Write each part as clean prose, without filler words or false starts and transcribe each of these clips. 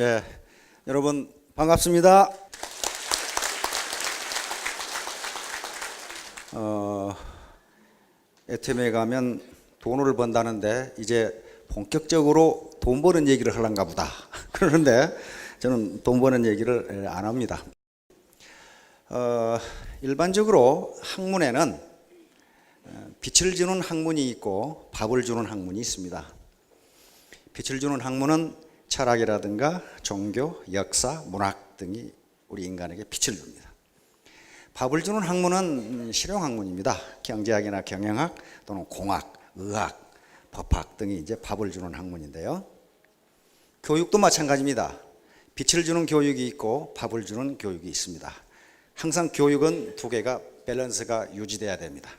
예, 여러분 반갑습니다. 애템에 가면 돈을 번다는데 이제 본격적으로 돈 버는 얘기를 하려는가 보다. 그러는데 저는 돈 버는 얘기를 안 합니다. 일반적으로 학문에는 빛을 주는 학문이 있고 밥을 주는 학문이 있습니다. 빛을 주는 학문은 철학이라든가 종교, 역사, 문학 등이 우리 인간에게 빛을 줍니다. 밥을 주는 학문은 실용학문입니다. 경제학이나 경영학 또는 공학, 의학, 법학 등이 이제 밥을 주는 학문인데요. 교육도 마찬가지입니다. 빛을 주는 교육이 있고 밥을 주는 교육이 있습니다. 항상 교육은 두 개가 밸런스가 유지돼야 됩니다.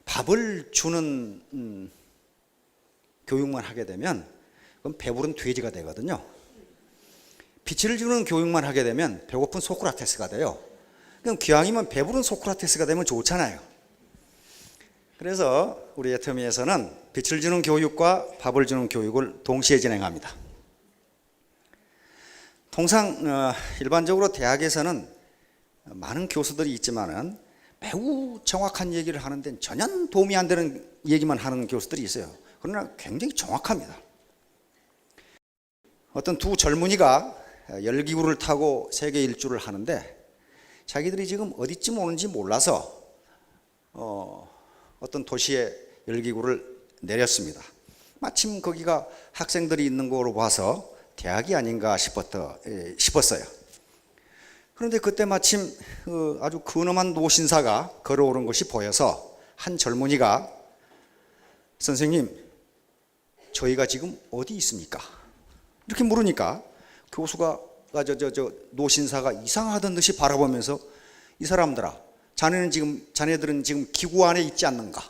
밥을 주는 교육만 하게 되면 그럼 배부른 돼지가 되거든요. 빛을 주는 교육만 하게 되면 배고픈 소크라테스가 돼요. 그럼 기왕이면 배부른 소크라테스가 되면 좋잖아요. 그래서 우리 애터미에서는 빛을 주는 교육과 밥을 주는 교육을 동시에 진행합니다. 통상 일반적으로 대학에서는 많은 교수들이 있지만은 매우 정확한 얘기를 하는 데는 전혀 도움이 안 되는 얘기만 하는 교수들이 있어요. 그러나 굉장히 정확합니다. 어떤 두 젊은이가 열기구를 타고 세계 일주를 하는데 자기들이 지금 어디쯤 오는지 몰라서 어떤 도시에 열기구를 내렸습니다. 마침 거기가 학생들이 있는 거로 봐서 대학이 아닌가 싶었어요. 그런데 그때 마침 아주 근엄한 노신사가 걸어오는 것이 보여서 한 젊은이가 선생님, 저희가 지금 어디 있습니까? 이렇게 물으니까 교수가 노신사가 이상하던 듯이 바라보면서 이 사람들아, 자네들은 지금 기구 안에 있지 않는가?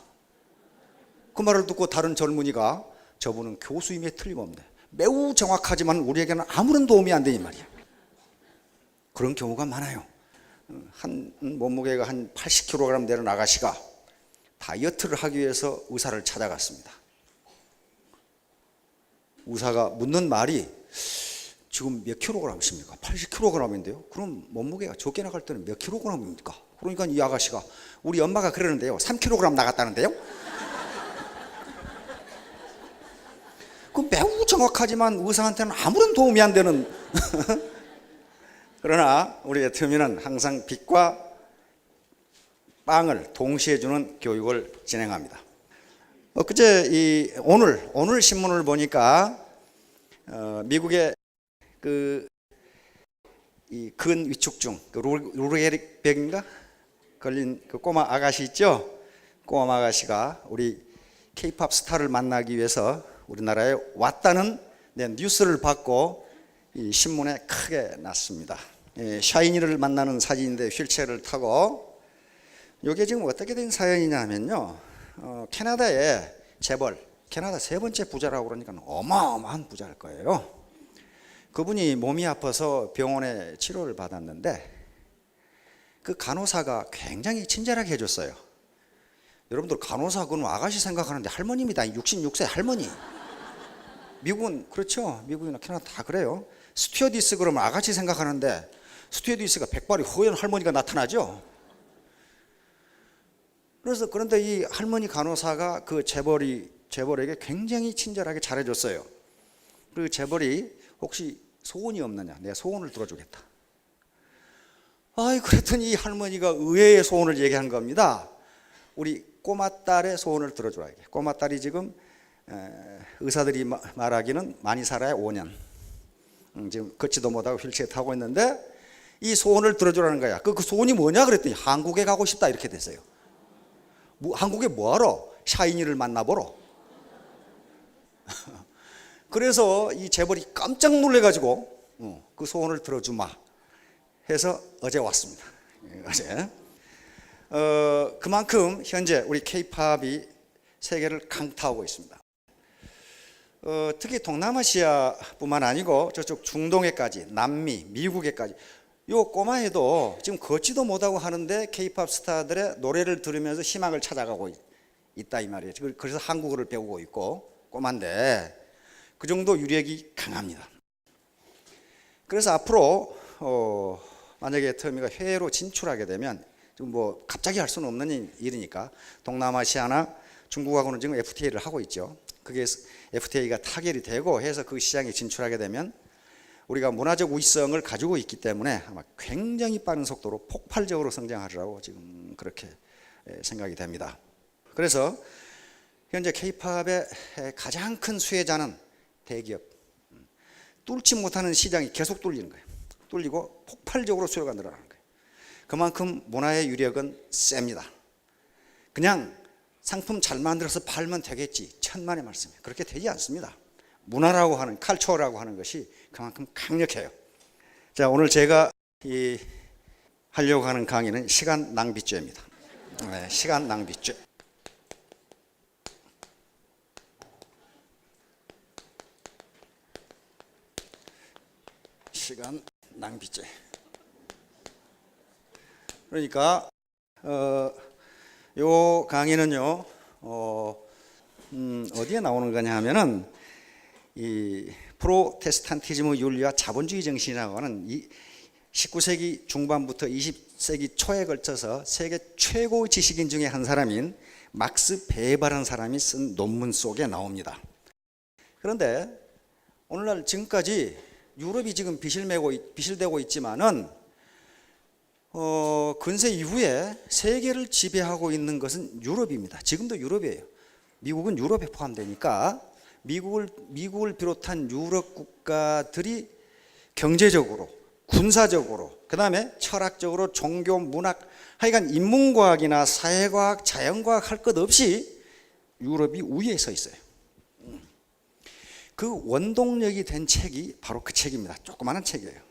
그 말을 듣고 다른 젊은이가 저분은 교수임에 틀림없네. 매우 정확하지만 우리에게는 아무런 도움이 안 되니 말이야. 그런 경우가 많아요. 한 몸무게가 한 80kg 되는 아가씨가 다이어트를 하기 위해서 의사를 찾아갔습니다. 의사가 묻는 말이 지금 몇 킬로그램이십니까? 80kg인데요. 그럼 몸무게가 적게 나갈 때는 몇 킬로그램입니까? 그러니까 이 아가씨가 우리 엄마가 그러는데요. 3kg 나갔다는데요. 그 매우 정확하지만 의사한테는 아무런 도움이 안 되는 그러나 우리 애터미는 항상 빛과 빵을 동시에 주는 교육을 진행합니다. 오늘 신문을 보니까 미국의 이 근 위축증, 루게릭병인가 걸린 그 꼬마 아가씨 있죠? 꼬마 아가씨가 우리 K-팝 스타를 만나기 위해서 우리나라에 왔다는 뉴스를 받고 이 신문에 크게 났습니다. 샤이니를 만나는 사진인데 휠체어를 타고 이게 지금 어떻게 된 사연이냐면요. 캐나다의 재벌, 캐나다 세 번째 부자라고 그러니까 어마어마한 부자일 거예요. 그분이 몸이 아파서 병원에 치료를 받았는데 그 간호사가 굉장히 친절하게 해줬어요. 여러분들 간호사 그는 아가씨 생각하는데 할머니입니다. 66세 할머니. 미국은 그렇죠. 미국이나 캐나다 다 그래요. 스튜어디스 그러면 아가씨 생각하는데 스튜어디스가 백발이 허연 할머니가 나타나죠. 그런데 이 할머니 간호사가 그 재벌에게 굉장히 친절하게 잘해줬어요. 그 재벌이 혹시 소원이 없느냐? 내 소원을 들어주겠다. 그랬더니 이 할머니가 의외의 소원을 얘기한 겁니다. 우리 꼬마딸의 소원을 들어주라. 꼬마딸이 지금 의사들이 말하기는 많이 살아야 5년. 지금 걷지도 못하고 휠체어 타고 있는데 이 소원을 들어주라는 거야. 그 소원이 뭐냐 그랬더니 한국에 가고 싶다 이렇게 됐어요. 한국에 뭐하러? 샤이니를 만나보러. 그래서 이 재벌이 깜짝 놀래가지고 그 소원을 들어주마 해서 어제 왔습니다. 어제. 그만큼 현재 우리 K-팝이 세계를 강타하고 있습니다. 특히 동남아시아뿐만 아니고 저쪽 중동에까지, 남미, 미국에까지 요 꼬마애도 지금 걷지도 못하고 하는데 K-팝 스타들의 노래를 들으면서 희망을 찾아가고 있다 이 말이에요. 그래서 한국어를 배우고 있고 꼬마인데 그 정도 유력이 강합니다. 그래서 앞으로 만약에 터미가 해외로 진출하게 되면 지금 뭐 갑자기 할 수는 없는 일이니까 동남아시아나 중국하고는 지금 FTA를 하고 있죠. 그게 FTA가 타결이 되고 해서 그 시장에 진출하게 되면 우리가 문화적 우위성을 가지고 있기 때문에 아마 굉장히 빠른 속도로 폭발적으로 성장하리라고 지금 그렇게 생각이 됩니다. 그래서 현재 K-팝의 가장 큰 수혜자는 대기업. 뚫지 못하는 시장이 계속 뚫리는 거예요. 뚫리고 폭발적으로 수요가 늘어나는 거예요. 그만큼 문화의 유력은 셉니다. 그냥 상품 잘 만들어서 팔면 되겠지, 천만의 말씀이에요. 그렇게 되지 않습니다. 문화라고 하는, 칼처라고 하는 것이 그만큼 강력해요. 자, 오늘 제가 하려고 하는 강의는 시간 낭비죄입니다. 네, 시간 낭비죄. 시간 낭비죄. 그러니까 요 강의는요 어디에 나오는 거냐 하면은 이 프로테스탄티즘 윤리와 자본주의 정신이라고 하는 이 19세기 중반부터 20세기 초에 걸쳐서 세계 최고 지식인 중에 한 사람인 막스 베버라는 사람이 쓴 논문 속에 나옵니다. 그런데 오늘날 지금까지 유럽이 지금 비실되고 있지만은 근세 이후에 세계를 지배하고 있는 것은 유럽입니다. 지금도 유럽이에요. 미국은 유럽에 포함되니까 미국을 비롯한 유럽 국가들이 경제적으로, 군사적으로, 그 다음에 철학적으로, 종교, 문학, 하여간 인문과학이나 사회과학, 자연과학 할 것 없이 유럽이 우위에 서 있어요. 그 원동력이 된 책이 바로 그 책입니다. 조그마한 책이에요.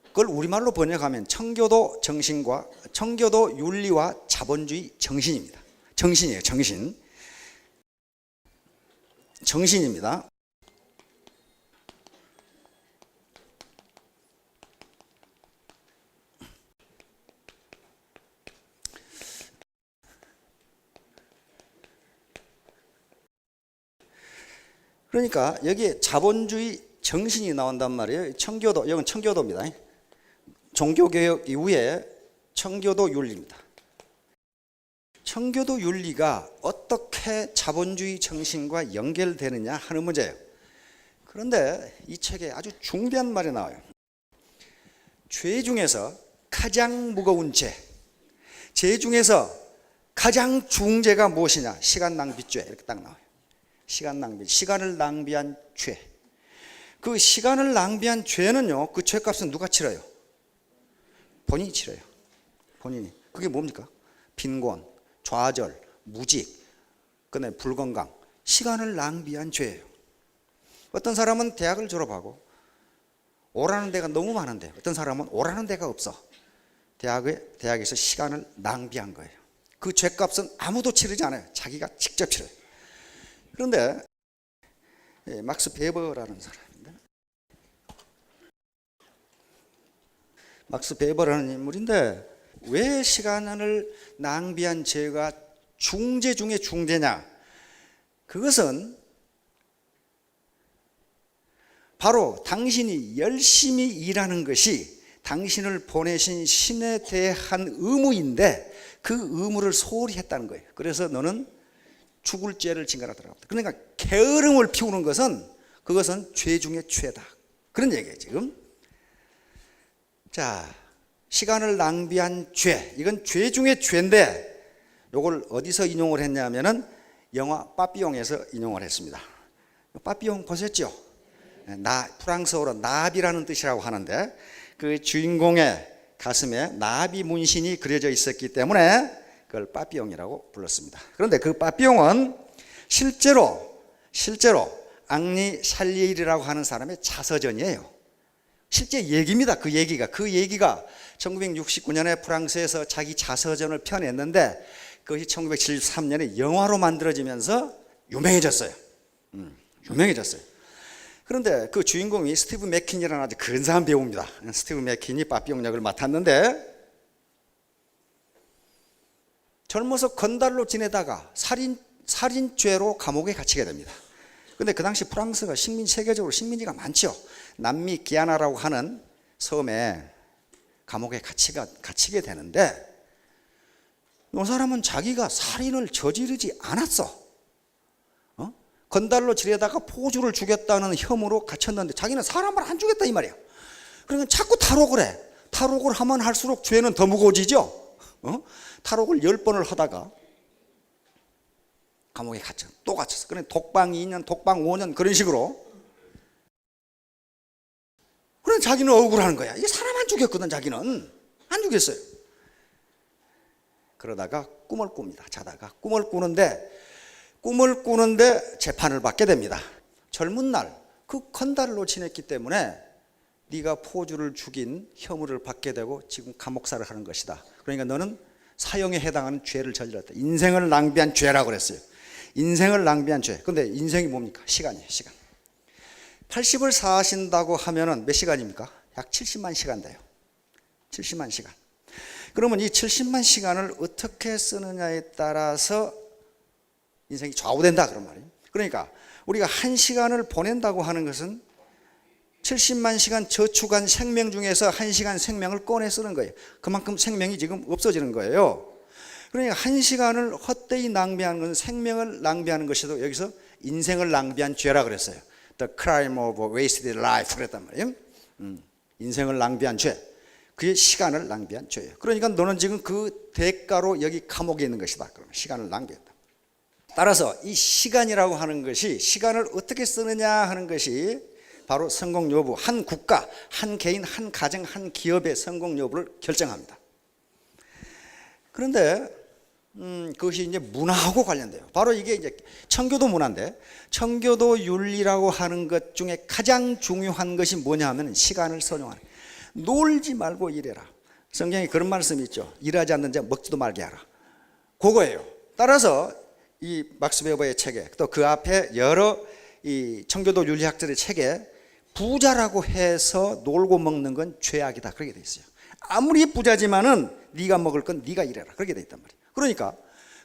그걸 우리말로 번역하면 청교도 윤리와 자본주의 정신입니다. 정신이에요, 정신. 정신입니다. 그러니까 여기에 자본주의 정신이 나온단 말이에요. 청교도, 이건 청교도입니다. 종교개혁 이후에 청교도 윤리입니다. 청교도 윤리가 어떻게 자본주의 정신과 연결되느냐 하는 문제예요. 그런데 이 책에 아주 중대한 말이 나와요. 죄 중에서 가장 무거운 죄 중에서 가장 중죄가 무엇이냐? 시간 낭비죄. 이렇게 딱 나와요. 시간 낭비, 시간을 낭비한 죄. 그 시간을 낭비한 죄는요, 그 죄값은 누가 치러요? 본인이 치러요. 본인이. 그게 뭡니까? 빈곤, 좌절, 무직, 그다음에 불건강, 시간을 낭비한 죄예요. 어떤 사람은 대학을 졸업하고 오라는 데가 너무 많은데 어떤 사람은 오라는 데가 없어. 대학에서 시간을 낭비한 거예요. 그 죄값은 아무도 치르지 않아요. 자기가 직접 치러요. 그런데 막스 베버라는 사람인데, 막스 베버라는 인물인데 왜 시간을 낭비한 죄가 중죄 중에 중죄냐? 그것은 바로 당신이 열심히 일하는 것이 당신을 보내신 신에 대한 의무인데 그 의무를 소홀히 했다는 거예요. 그래서 너는 죽을 죄를 징가하더라고요. 그러니까 게으름을 피우는 것은 그것은 죄 중에 죄다. 그런 얘기예요, 지금. 자, 시간을 낭비한 죄. 이건 죄 중에 죄인데 이걸 어디서 인용을 했냐면은 영화 빠삐용에서 인용을 했습니다. 빠삐용 보셨죠? 프랑스어로 나비라는 뜻이라고 하는데 그 주인공의 가슴에 나비 문신이 그려져 있었기 때문에 그걸 빠삐용이라고 불렀습니다. 그런데 그 빠삐용은 실제로 앙리 샬리에르라고 하는 사람의 자서전이에요. 실제 얘기입니다. 그 얘기가 1969년에 프랑스에서 자기 자서전을 펴냈는데 그것이 1973년에 영화로 만들어지면서 유명해졌어요. 그런데 그 주인공이 스티브 맥킨이라는 아주 근사한 배우입니다. 스티브 맥킨이 빠삐용 역을 맡았는데 젊어서 건달로 지내다가 살인죄로 감옥에 갇히게 됩니다. 근데 그 당시 프랑스가 세계적으로 식민지가 많죠. 남미 기아나라고 하는 섬에 감옥에 갇히게 되는데, 이 사람은 자기가 살인을 저지르지 않았어. 건달로 지려다가 포주를 죽였다는 혐의로 갇혔는데 자기는 사람을 안 죽였다 이 말이야. 그러니까 자꾸 탈옥을 해. 탈옥을 하면 할수록 죄는 더 무거워지죠. 탈옥을 10번을 하다가 감옥에 또 갇혔어. 그래 독방 2년, 독방 5년 그런 식으로. 그래 자기는 억울한 거야. 이게 사람 안 죽였거든. 자기는 안 죽였어요. 그러다가 꿈을 꿉니다. 자다가 꿈을 꾸는데 재판을 받게 됩니다. 젊은 날 그 건달로 지냈기 때문에 네가 포주를 죽인 혐의를 받게 되고 지금 감옥살을 하는 것이다. 그러니까 너는 사형에 해당하는 죄를 저질렀다. 인생을 낭비한 죄라고 그랬어요. 인생을 낭비한 죄. 근데 인생이 뭡니까? 시간이에요. 시간. 80을 사신다고 하면은 몇 시간입니까? 약 70만 시간 돼요. 70만 시간. 그러면 이 70만 시간을 어떻게 쓰느냐에 따라서 인생이 좌우된다 그런 말이에요. 그러니까 우리가 한 시간을 보낸다고 하는 것은 70만 시간 저축한 생명 중에서 한 시간 생명을 꺼내 쓰는 거예요. 그만큼 생명이 지금 없어지는 거예요. 그러니까 한 시간을 헛되이 낭비하는 것은 생명을 낭비하는 것이도 여기서 인생을 낭비한 죄라 그랬어요. The crime of wasted life 그랬단 말이에요. 인생을 낭비한 죄. 그게 시간을 낭비한 죄예요. 그러니까 너는 지금 그 대가로 여기 감옥에 있는 것이다. 그러면 시간을 낭비했다. 따라서 이 시간이라고 하는 것이 시간을 어떻게 쓰느냐 하는 것이 바로 성공 여부, 한 국가, 한 개인, 한 가정, 한 기업의 성공 여부를 결정합니다. 그런데 그것이 이제 문화하고 관련돼요. 바로 이게 이제 청교도 문화인데, 청교도 윤리라고 하는 것 중에 가장 중요한 것이 뭐냐 하면 시간을 선용하는 거예요. 놀지 말고 일해라. 성경에 그런 말씀이 있죠. 일하지 않는 자 먹지도 말게 하라. 그거예요. 따라서 이 막스 베버의 책에 또 그 앞에 여러 이 청교도 윤리학자의 책에 부자라고 해서 놀고 먹는 건 죄악이다 그렇게 돼 있어요. 아무리 부자지만은 네가 먹을 건 네가 일해라 그렇게 돼 있단 말이에요. 그러니까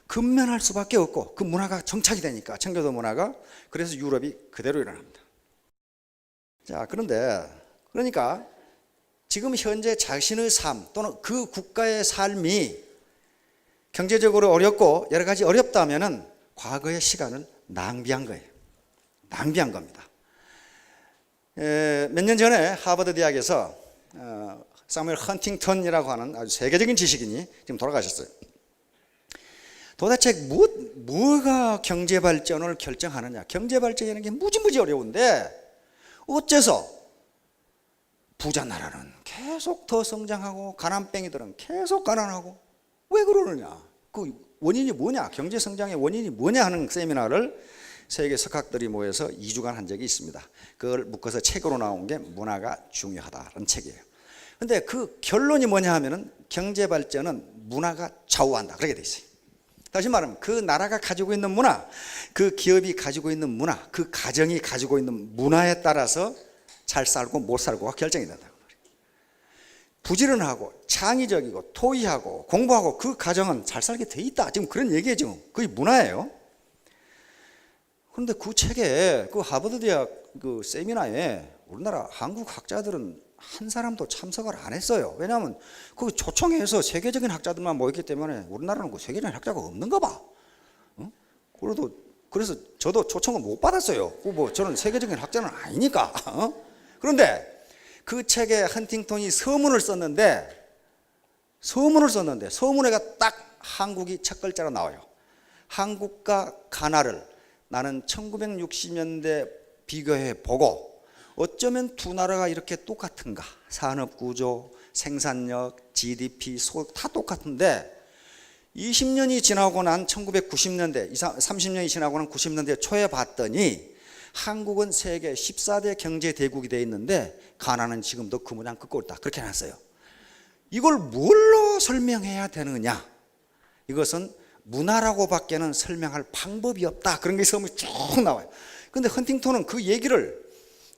근면할 수밖에 없고 그 문화가 정착이 되니까 청교도 문화가. 그래서 유럽이 그대로 일어납니다. 자, 그러니까 지금 현재 자신의 삶 또는 그 국가의 삶이 경제적으로 어렵고 여러 가지 어렵다면은 과거의 시간을 낭비한 거예요. 낭비한 겁니다. 몇 년 전에 하버드 대학에서 사무엘 헌팅턴이라고 하는 아주 세계적인 지식인이 지금 돌아가셨어요. 도대체 뭐가 경제 발전을 결정하느냐? 경제 발전이라는 게 무지무지 어려운데 어째서 부자 나라는 계속 더 성장하고 가난뱅이들은 계속 가난하고 왜 그러느냐? 그 원인이 뭐냐? 경제 성장의 원인이 뭐냐 하는 세미나를 세계 석학들이 모여서 2주간 한 적이 있습니다. 그걸 묶어서 책으로 나온 게 문화가 중요하다는 책이에요. 근데 그 결론이 뭐냐 하면은 경제 발전은 문화가 좌우한다. 그렇게 돼 있어요. 다시 말하면 그 나라가 가지고 있는 문화, 그 기업이 가지고 있는 문화, 그 가정이 가지고 있는 문화에 따라서 잘 살고 못 살고가 결정이 된다고 말이에요. 부지런하고 창의적이고 토의하고 공부하고 그 가정은 잘 살게 돼 있다. 지금 그런 얘기죠. 그게 문화예요. 그런데 그 책에 그 하버드 대학 그 세미나에 우리나라 한국 학자들은 한 사람도 참석을 안 했어요. 왜냐하면 그 초청해서 세계적인 학자들만 모였기 때문에 우리나라는 그 세계적인 학자가 없는가 봐. 그래서 저도 초청을 못 받았어요. 뭐 저는 세계적인 학자는 아니니까. 그런데 그 책에 헌팅턴이 서문을 썼는데 서문에가 딱 한국이 첫 글자로 나와요. 한국과 가나를 나는 1960년대 비교해 보고 어쩌면 두 나라가 이렇게 똑같은가? 산업구조, 생산력, GDP, 소득 다 똑같은데 20년이 지나고 난 1990년대, 30년이 지나고 난 90년대 초에 봤더니 한국은 세계 14대 경제대국이 되어 있는데 가나는 지금도 그 모양 긋고 있다. 그렇게 해놨어요. 이걸 뭘로 설명해야 되느냐? 이것은 문화라고 밖에는 설명할 방법이 없다. 그런 게 서문이 쭉 나와요. 근데 헌팅턴은 그 얘기를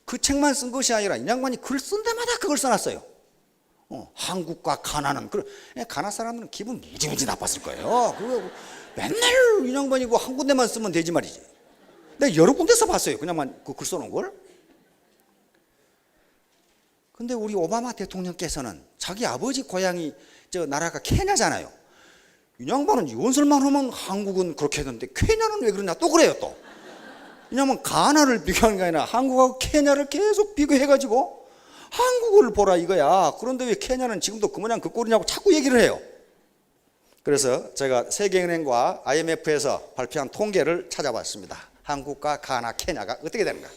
그 책만 쓴 것이 아니라 이 양반이 글 쓴 데마다 그걸 써놨어요. 한국과 가나는. 가나 사람들은 기분 무지무지 나빴을 거예요. 그거 맨날 이 양반이 한 군데만 쓰면 되지 말이지. 내가 여러 군데서 봤어요. 그냥만 그 글 써놓은 걸. 근데 우리 오바마 대통령께서는 자기 아버지 고향이 저 나라가 케냐잖아요. 이 양반은 연설만 하면 한국은 그렇게 했는데 케냐는 왜 그러냐 또 그래요 또. 왜냐면 가나를 비교하는 게 아니라 한국하고 케냐를 계속 비교해가지고 한국을 보라 이거야. 그런데 왜 케냐는 지금도 그 모양 그 꼴이냐고 자꾸 얘기를 해요. 그래서 제가 세계은행과 IMF에서 발표한 통계를 찾아봤습니다. 한국과 가나, 케냐가 어떻게 되는가.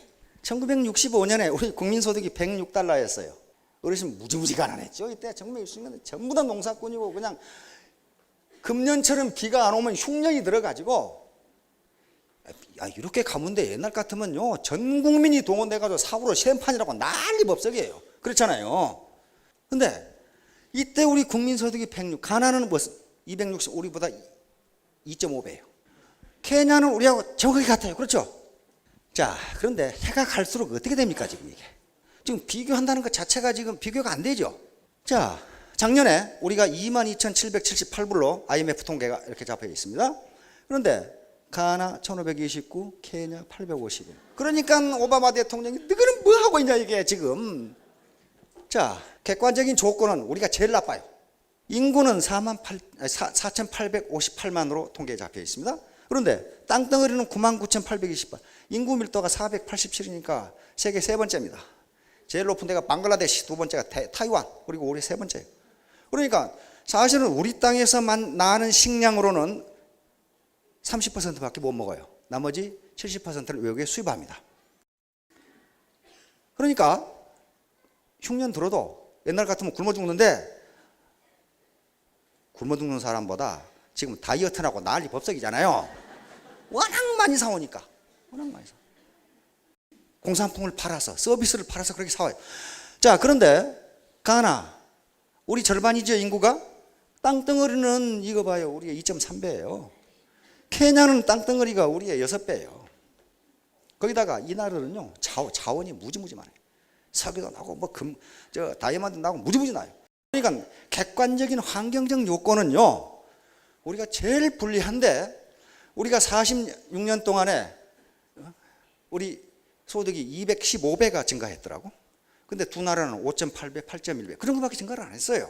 1965년에 우리 국민소득이 106달러였어요. 어르신 무지무지 가난했죠. 이때 1960년대 전부 다 농사꾼이고 그냥 금년처럼 비가 안 오면 흉년이 들어가지고 이렇게 가면 돼. 옛날 같으면요 전 국민이 동원돼가지고 사고로 시험판이라고 난리 법석이에요. 그렇잖아요. 근데 이때 우리 국민소득이 106, 가나는 뭐 260, 우리보다 2.5배예요. 케냐는 우리하고 정확히 같아요. 그렇죠? 자, 그런데 해가 갈수록 어떻게 됩니까 지금 이게? 지금 비교한다는 것 자체가 지금 비교가 안 되죠. 자, 작년에 우리가 22,778불로 IMF 통계가 이렇게 잡혀 있습니다. 그런데 가나 1,529, 케냐 850원. 그러니까 오바마 대통령이 너희는 뭐 하고 있냐 이게 지금. 자, 객관적인 조건은 우리가 제일 나빠요. 인구는 4,858만으로 통계에 잡혀 있습니다. 그런데 땅덩어리는 99,828. 인구 밀도가 487이니까 세계 세 번째입니다. 제일 높은 데가 방글라데시, 두 번째가 타이완, 그리고 우리 세 번째예요. 그러니까 사실은 우리 땅에서 나는 식량으로는 30%밖에 못 먹어요. 나머지 70%를 외국에 수입합니다. 그러니까 흉년 들어도 옛날 같으면 굶어 죽는데 굶어 죽는 사람보다 지금 다이어트라고 난리 법석이잖아요. 워낙 많이 사오니까. 워낙 많이 사. 공산품을 팔아서 서비스를 팔아서 그렇게 사와요. 자, 그런데 가나 우리 절반이죠 인구가. 땅덩어리는 이거 봐요. 우리의 2.3배예요. 케냐는 땅덩어리가 우리의 6배예요. 거기다가 이 나라는요 자원이 무지무지 많아요. 석유도 나고 뭐 다이아몬드 나고 무지무지 나요. 그러니까 객관적인 환경적 요건은요 우리가 제일 불리한데 우리가 46년 동안에 우리 소득이 215배가 증가했더라고. 근데 두 나라는 5.8배, 8.1배 그런 것밖에 증가를 안 했어요.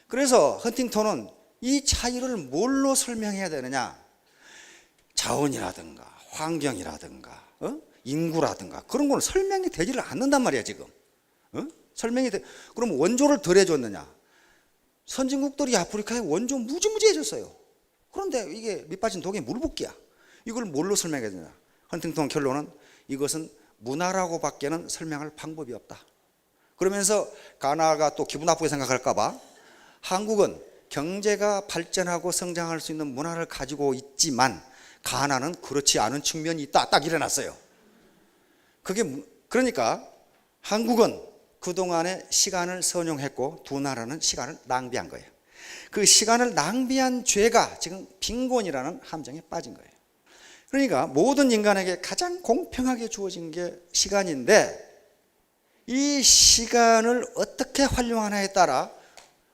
그래서 헌팅턴은 이 차이를 뭘로 설명해야 되느냐? 자원이라든가 환경이라든가 인구라든가 그런 거는 설명이 되지를 않는단 말이야 지금. 그럼 원조를 덜 해줬느냐? 선진국들이 아프리카에 원조 무지무지 해줬어요. 그런데 이게 밑빠진 독에 물붓기야. 이걸 뭘로 설명해야 되냐? 헌팅턴 결론은 이것은 문화라고 밖에는 설명할 방법이 없다. 그러면서 가나가 또 기분 나쁘게 생각할까 봐 한국은 경제가 발전하고 성장할 수 있는 문화를 가지고 있지만 가나는 그렇지 않은 측면이 있다. 딱 일어났어요. 그러니까 한국은 그동안에 시간을 선용했고 두 나라는 시간을 낭비한 거예요. 그 시간을 낭비한 죄가 지금 빈곤이라는 함정에 빠진 거예요. 그러니까 모든 인간에게 가장 공평하게 주어진 게 시간인데 이 시간을 어떻게 활용하냐에 따라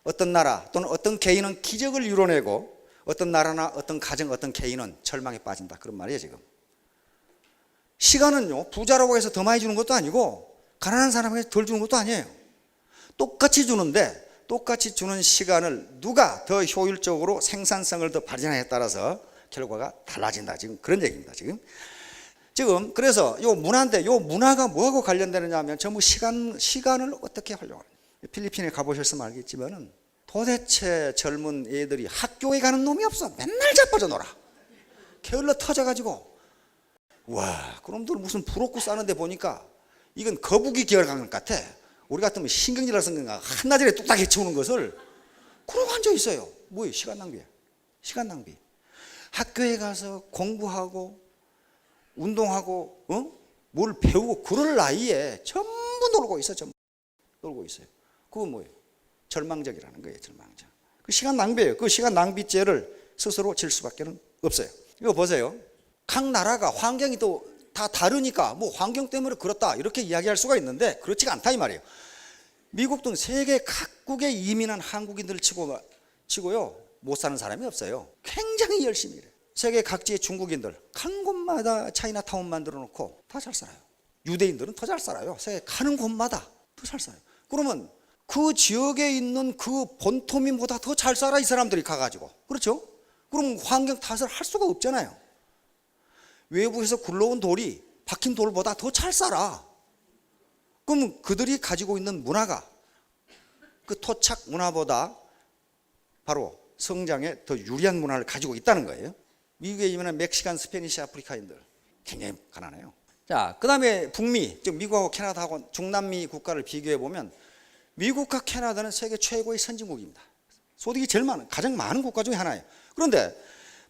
어떤 나라 또는 어떤 개인은 기적을 이뤄내고 어떤 나라나 어떤 가정 어떤 개인은 절망에 빠진다. 그런 말이에요 지금. 시간은요 부자라고 해서 더 많이 주는 것도 아니고 가난한 사람에게 덜 주는 것도 아니에요. 똑같이 주는데 똑같이 주는 시간을 누가 더 효율적으로 생산성을 더 발전하냐에 따라서 결과가 달라진다. 지금 그런 얘기입니다. 지금 그래서 요 문화인데 요 문화가 뭐하고 관련되느냐 하면 전부 시간을 어떻게 활용하느냐. 필리핀에 가보셨으면 알겠지만은 도대체 젊은 애들이 학교에 가는 놈이 없어. 맨날 자빠져 놀아. 게을러 터져가지고 와 그놈들 무슨 부럽고 싸는데 보니까 이건 거북이 기어가는 것 같아. 우리 같으면 신경질을 쓴 건가 한나절에 뚝딱 해치우는 것을 그러고 앉아 있어요. 뭐예요? 시간 낭비야. 시간 낭비. 학교에 가서 공부하고 운동하고 뭘 배우고 그럴 나이에 전부 놀고 있어. 전부 놀고 있어요. 그건 뭐예요? 절망적이라는 거예요. 절망적. 그 시간 낭비예요. 그 시간 낭비죄를 스스로 질 수밖에 없어요. 이거 보세요. 각 나라가 환경이 또 다 다르니까 뭐 환경 때문에 그렇다 이렇게 이야기할 수가 있는데 그렇지가 않다 이 말이에요. 미국 등 세계 각국에 이민한 한국인들을 치고요 못 사는 사람이 없어요. 굉장히 열심히 일해요. 세계 각지의 중국인들 간 곳마다 차이나타운 만들어 놓고 다 잘 살아요. 유대인들은 더 잘 살아요. 세계 가는 곳마다 더 잘 살아요. 그러면 그 지역에 있는 그 본토민보다 더 잘 살아, 이 사람들이 가가지고. 그렇죠? 그럼 환경 탓을 할 수가 없잖아요. 외부에서 굴러온 돌이 박힌 돌보다 더 잘 살아. 그럼 그들이 가지고 있는 문화가 그 토착 문화보다 바로 성장에 더 유리한 문화를 가지고 있다는 거예요. 미국에 있는 멕시칸, 스페니시 아프리카인들 굉장히 가난해요. 자, 그 다음에 북미, 즉 미국하고 캐나다하고 중남미 국가를 비교해 보면 미국과 캐나다는 세계 최고의 선진국입니다. 소득이 제일 많은, 가장 많은 국가 중에 하나예요. 그런데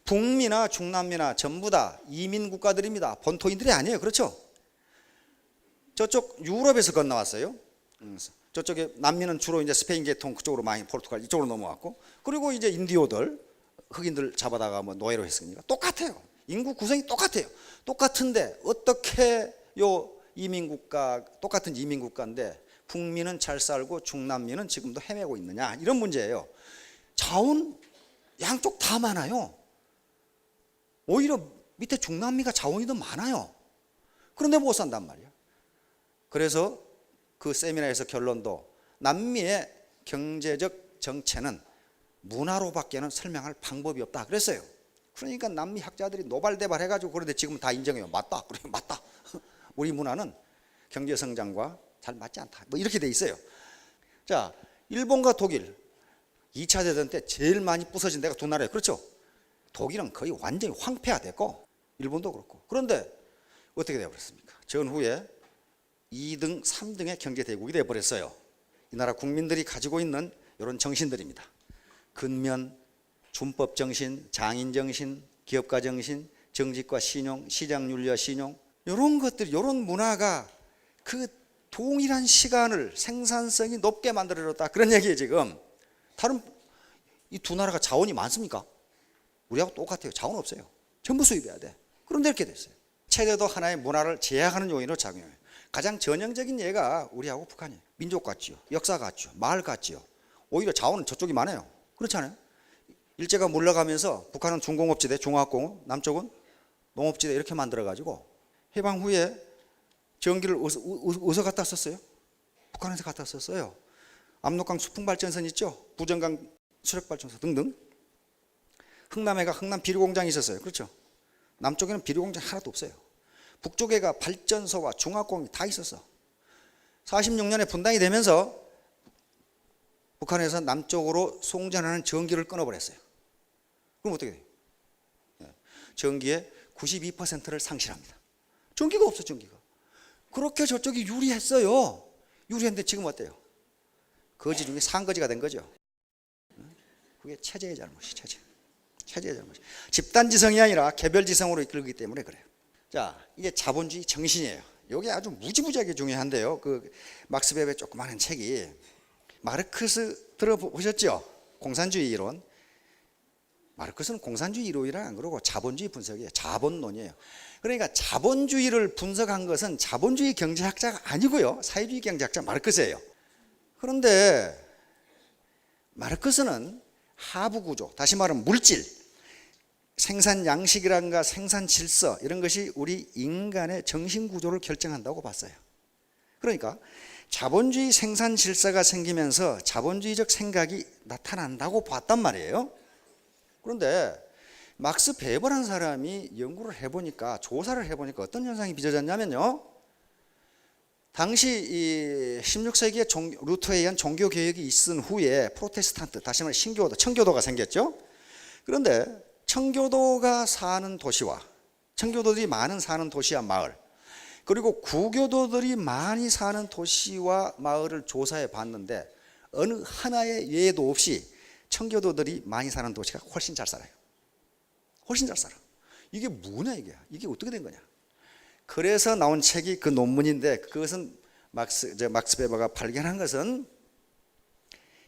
북미나 중남미나 전부 다 이민 국가들입니다. 본토인들이 아니에요. 그렇죠? 저쪽 유럽에서 건너왔어요. 저쪽에 남미는 주로 이제 스페인 계통 그쪽으로 많이, 포르투갈 이쪽으로 넘어왔고, 그리고 이제 인디오들, 흑인들 잡아다가 뭐 노예로 했으니까 똑같아요. 인구 구성이 똑같아요. 똑같은데 어떻게 요 이민국가, 똑같은 이민국가인데 북미는 잘 살고 중남미는 지금도 헤매고 있느냐, 이런 문제예요. 자원 양쪽 다 많아요. 오히려 밑에 중남미가 자원이 더 많아요. 그런데 못 산단 말이야. 그래서 그 세미나에서 결론도 남미의 경제적 정체는 문화로밖에는 설명할 방법이 없다 그랬어요. 그러니까 남미 학자들이 노발대발 해가지고, 그런데 지금은 다 인정해요. 맞다. 그래, 맞다. 우리 문화는 경제 성장과 잘 맞지 않다. 뭐 이렇게 돼 있어요. 자, 일본과 독일 2차 대전 때 제일 많이 부서진 데가 두 나라예요. 그렇죠? 독일은 거의 완전히 황폐화됐고 일본도 그렇고. 그런데 어떻게 되어버렸습니까? 전후에 2등, 3등의 경제대국이 되어버렸어요. 이 나라 국민들이 가지고 있는 이런 정신들입니다. 근면, 준법 정신, 장인 정신, 기업가 정신, 정직과 신용, 시장윤리와 신용, 이런 것들, 이런 문화가 그 동일한 시간을 생산성이 높게 만들어줬다, 그런 얘기예요. 지금 다른 이 두 나라가 자원이 많습니까? 우리하고 똑같아요. 자원 없어요. 전부 수입해야 돼. 그런데 이렇게 됐어요. 체제도 하나의 문화를 제약하는 요인으로 작용해요. 가장 전형적인 예가 우리하고 북한이에요. 민족 같지요, 역사 같지요, 마을 같지요. 오히려 자원은 저쪽이 많아요. 그렇지 않아요? 일제가 물러가면서 북한은 중공업지대, 중화학공업, 남쪽은 농업지대 이렇게 만들어가지고 해방 후에 전기를 어디서 갖다 썼어요? 북한에서 갖다 썼어요. 압록강 수풍발전선 있죠? 부정강 수력발전소 등등. 흥남해가 흥남 비료공장이 있었어요. 그렇죠? 남쪽에는 비료공장 하나도 없어요. 북쪽에가 발전소와 중화공이 다 있었어. 46년에 분당이 되면서 북한에서 남쪽으로 송전하는 전기를 끊어버렸어요. 그럼 어떻게 돼요? 전기의 92%를 상실합니다. 전기가 없어, 전기가. 그렇게 저쪽이 유리했어요. 유리했는데 지금 어때요? 거지 중에 상거지가 된 거죠. 그게 체제의 잘못이, 체제의 잘못이. 집단지성이 아니라 개별지성으로 이끌기 때문에 그래요. 자, 이게 자본주의 정신이에요. 이게 아주 무지무지하게 중요한데요. 그 막스 베베 조그마한 책이, 마르크스 들어보셨죠? 공산주의 이론. 마르크스는 공산주의 이론이라 안 그러고 자본주의 분석이에요. 자본론이에요. 그러니까 자본주의를 분석한 것은 자본주의 경제학자가 아니고요, 사회주의 경제학자 마르크스예요. 그런데 마르크스는 하부 구조, 다시 말하면 물질, 생산 양식이란가 생산 질서, 이런 것이 우리 인간의 정신 구조를 결정한다고 봤어요. 그러니까 자본주의 생산 질서가 생기면서 자본주의적 생각이 나타난다고 봤단 말이에요. 그런데 막스 베버라는 사람이 연구를 해보니까, 조사를 해보니까 어떤 현상이 빚어졌냐면요, 당시 이 16세기에 루터에 의한 종교 개혁이 있은 후에 프로테스탄트, 다시 말해 신교도, 청교도가 생겼죠. 그런데 청교도가 사는 도시와, 청교도들이 많은 사는 도시와 마을, 그리고 구교도들이 많이 사는 도시와 마을을 조사해 봤는데 어느 하나의 예도 없이 청교도들이 많이 사는 도시가 훨씬 잘 살아요. 훨씬 잘 살아. 이게 뭐냐, 이게 어떻게 된 거냐. 그래서 나온 책이 그 논문인데, 그것은 막스 베버가 발견한 것은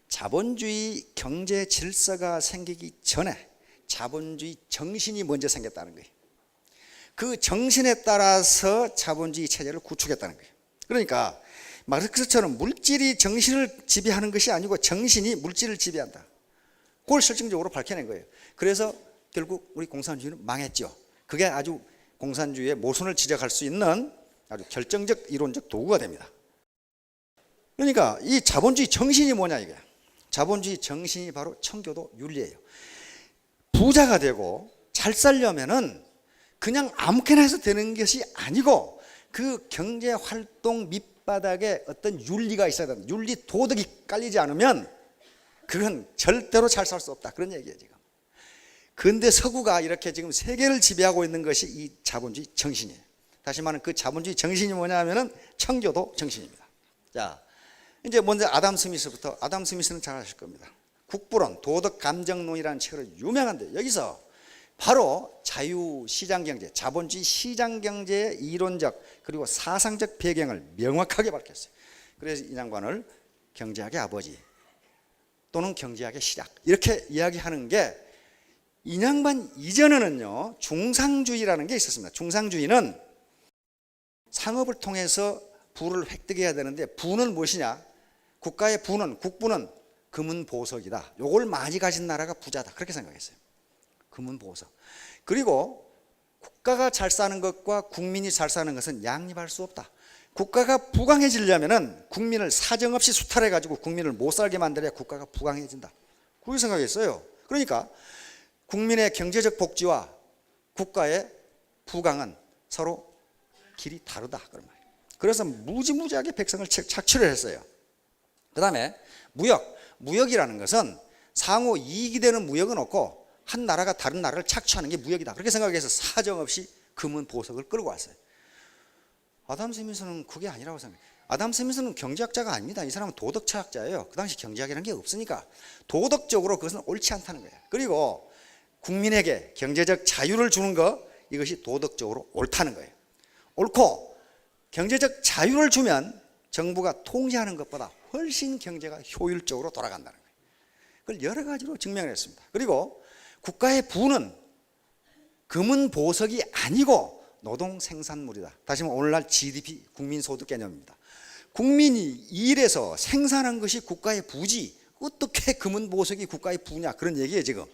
자본주의 경제 질서가 생기기 전에 자본주의 정신이 먼저 생겼다는 거예요. 그 정신에 따라서 자본주의 체제를 구축했다는 거예요. 그러니까 마르크스처럼 물질이 정신을 지배하는 것이 아니고 정신이 물질을 지배한다. 그걸 실증적으로 밝혀낸 거예요. 그래서 결국 우리 공산주의는 망했죠. 그게 아주 공산주의의 모순을 지적할 수 있는 아주 결정적 이론적 도구가 됩니다. 그러니까 이 자본주의 정신이 뭐냐 이게. 자본주의 정신이 바로 청교도 윤리예요. 부자가 되고 잘 살려면은 그냥 아무렇게나 해서 되는 것이 아니고 그 경제 활동 밑바닥에 어떤 윤리가 있어야 된다. 윤리 도덕이 깔리지 않으면 그건 절대로 잘 살 수 없다. 그런 얘기예요 지금. 근데 서구가 이렇게 지금 세계를 지배하고 있는 것이 이 자본주의 정신이에요. 다시 말하면 그 자본주의 정신이 뭐냐 하면은 청교도 정신입니다. 자, 이제 먼저 아담 스미스부터. 아담 스미스는 잘 아실 겁니다. 국부론, 도덕 감정론이라는 책을 유명한데 여기서 바로 자유시장경제, 자본주의 시장경제의 이론적 그리고 사상적 배경을 명확하게 밝혔어요. 그래서 이 양반을 경제학의 아버지 또는 경제학의 시작 이렇게 이야기하는 게 이 양반 이전에는요 중상주의라는 게 있었습니다. 중상주의는 상업을 통해서 부를 획득해야 되는데 부는 무엇이냐? 국가의 부는 국부는 금은보석이다. 요걸 많이 가진 나라가 부자다. 그렇게 생각했어요. 금은보석. 그리고 국가가 잘 사는 것과 국민이 잘 사는 것은 양립할 수 없다. 국가가 부강해지려면 국민을 사정없이 수탈해 가지고 국민을 못 살게 만들어야 국가가 부강해진다. 그렇게 생각했어요. 그러니까 국민의 경제적 복지와 국가의 부강은 서로 길이 다르다 그런 말이에요. 그래서 무지무지하게 백성을 착취를 했어요. 그 다음에 무역이라는 것은 상호 이익이 되는 무역은 없고 한 나라가 다른 나라를 착취하는 게 무역이다. 그렇게 생각해서 사정없이 금은 보석을 끌고 왔어요. 아담 스미스는 그게 아니라고 생각해요. 아담 스미스는 경제학자가 아닙니다. 이 사람은 도덕철학자예요. 그 당시 경제학이라는 게 없으니까 도덕적으로 그것은 옳지 않다는 거예요. 그리고 국민에게 경제적 자유를 주는 것 이것이 도덕적으로 옳다는 거예요. 옳고 경제적 자유를 주면 정부가 통제하는 것보다 훨씬 경제가 효율적으로 돌아간다는 거예요. 그걸 여러 가지로 증명을 했습니다. 그리고 국가의 부는 금은 보석이 아니고 노동 생산물이다. 다시 말해 오늘날 GDP 국민소득 개념입니다. 국민이 일해서 생산한 것이 국가의 부지 어떻게 금은 보석이 국가의 부냐 그런 얘기예요 지금.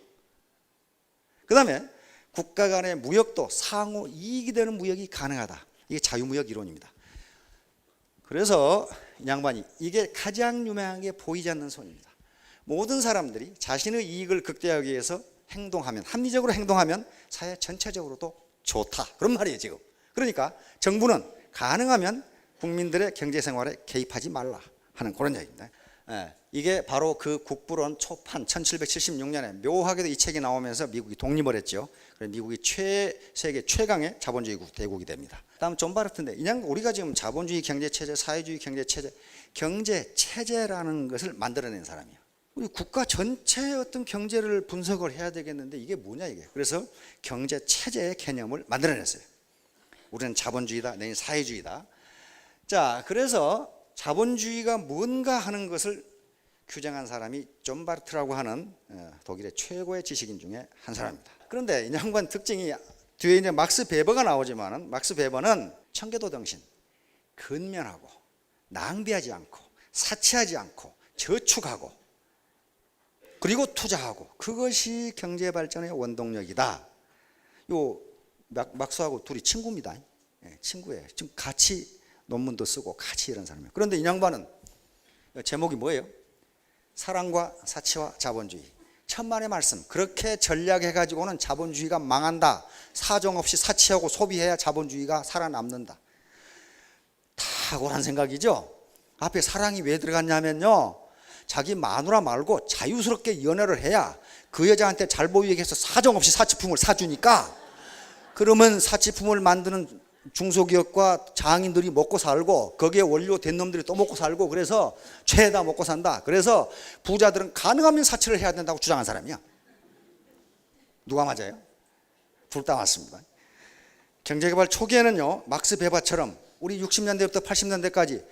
그 다음에 국가 간의 무역도 상호 이익이 되는 무역이 가능하다. 이게 자유무역 이론입니다. 그래서 이 양반이 이게 가장 유명한 게 보이지 않는 손입니다. 모든 사람들이 자신의 이익을 극대화하기 위해서 행동하면 합리적으로 행동하면 사회 전체적으로도 좋다. 그런 말이에요 지금. 그러니까 정부는 가능하면 국민들의 경제생활에 개입하지 말라 하는 그런 얘기입니다. 이게 바로 그 국부론 초판 1776년에 묘하게도 이 책이 나오면서 미국이 독립을 했죠. 그래서 미국이 세계 최강의 자본주의 대국이 됩니다. 다음 존 바르트인데 그냥 우리가 지금 자본주의 경제체제, 사회주의 경제체제, 경제체제라는 것을 만들어낸 사람이에요. 우리 국가 전체의 어떤 경제를 분석을 해야 되겠는데 이게 뭐냐 이게. 그래서 경제체제의 개념을 만들어냈어요. 우리는 자본주의다, 내는 사회주의다. 자, 그래서 자본주의가 뭔가 하는 것을 규정한 사람이 존 바르트라고 하는 독일의 최고의 지식인 중에 한 사람입니다. 그런데 이 양반 특징이 뒤에 이제 막스 베버가 나오지만은 막스 베버는 청교도 정신, 근면하고 낭비하지 않고 사치하지 않고 저축하고 그리고 투자하고 그것이 경제 발전의 원동력이다. 요 막스하고 둘이 친구입니다. 친구예요. 지금 같이 논문도 쓰고 같이 이런 사람이에요. 그런데 이 양반은 제목이 뭐예요? 사랑과 사치와 자본주의. 천만의 말씀. 그렇게 전략해가지고는 자본주의가 망한다. 사정없이 사치하고 소비해야 자본주의가 살아남는다. 탁월한 생각이죠. 앞에 사랑이 왜 들어갔냐면요, 자기 마누라 말고 자유스럽게 연애를 해야 그 여자한테 잘 보이게 해서 사정없이 사치품을 사주니까, 그러면 사치품을 만드는 중소기업과 장인들이 먹고 살고 거기에 원료 된 놈들이 또 먹고 살고, 그래서 죄다 먹고 산다. 그래서 부자들은 가능하면 사치를 해야 된다고 주장한 사람이야. 누가 맞아요? 둘 다 맞습니다. 경제개발 초기에는요, 막스 베버처럼 우리 60년대부터 80년대까지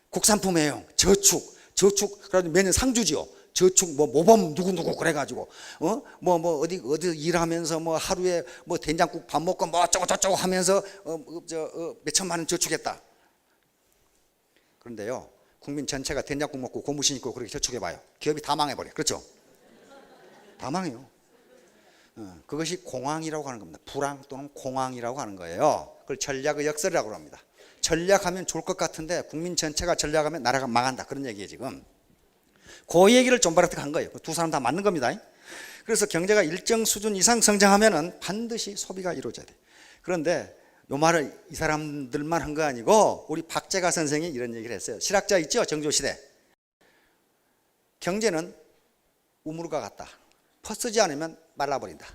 국산품이에요. 저축 그래가지고 매년 상주지요. 저축 모범 누구 그래가지고 어디 일하면서 하루에 된장국 밥 먹고 어쩌고 저쩌고 하면서 몇 천만 원 저축했다. 그런데요, 국민 전체가 된장국 먹고 고무신 입고 그렇게 저축해봐요. 기업이 다 망해버려. 그렇죠? 다 망해요. 그것이 공황이라고 하는 겁니다. 불황 또는 공황이라고 하는 거예요. 그걸 전략의 역설이라고 합니다. 전략하면 좋을 것 같은데 국민 전체가 전략하면 나라가 망한다, 그런 얘기예요 지금. 그 얘기를 존바르트가 한 거예요. 두 사람 다 맞는 겁니다. 그래서 경제가 일정 수준 이상 성장하면은 반드시 소비가 이루어져야 돼. 그런데 요 말을 이 사람들만 한 거 아니고 우리 박재가 선생이 이런 얘기를 했어요. 실학자 있죠? 정조시대. 경제는 우물과 같다. 퍼쓰지 않으면 말라버린다.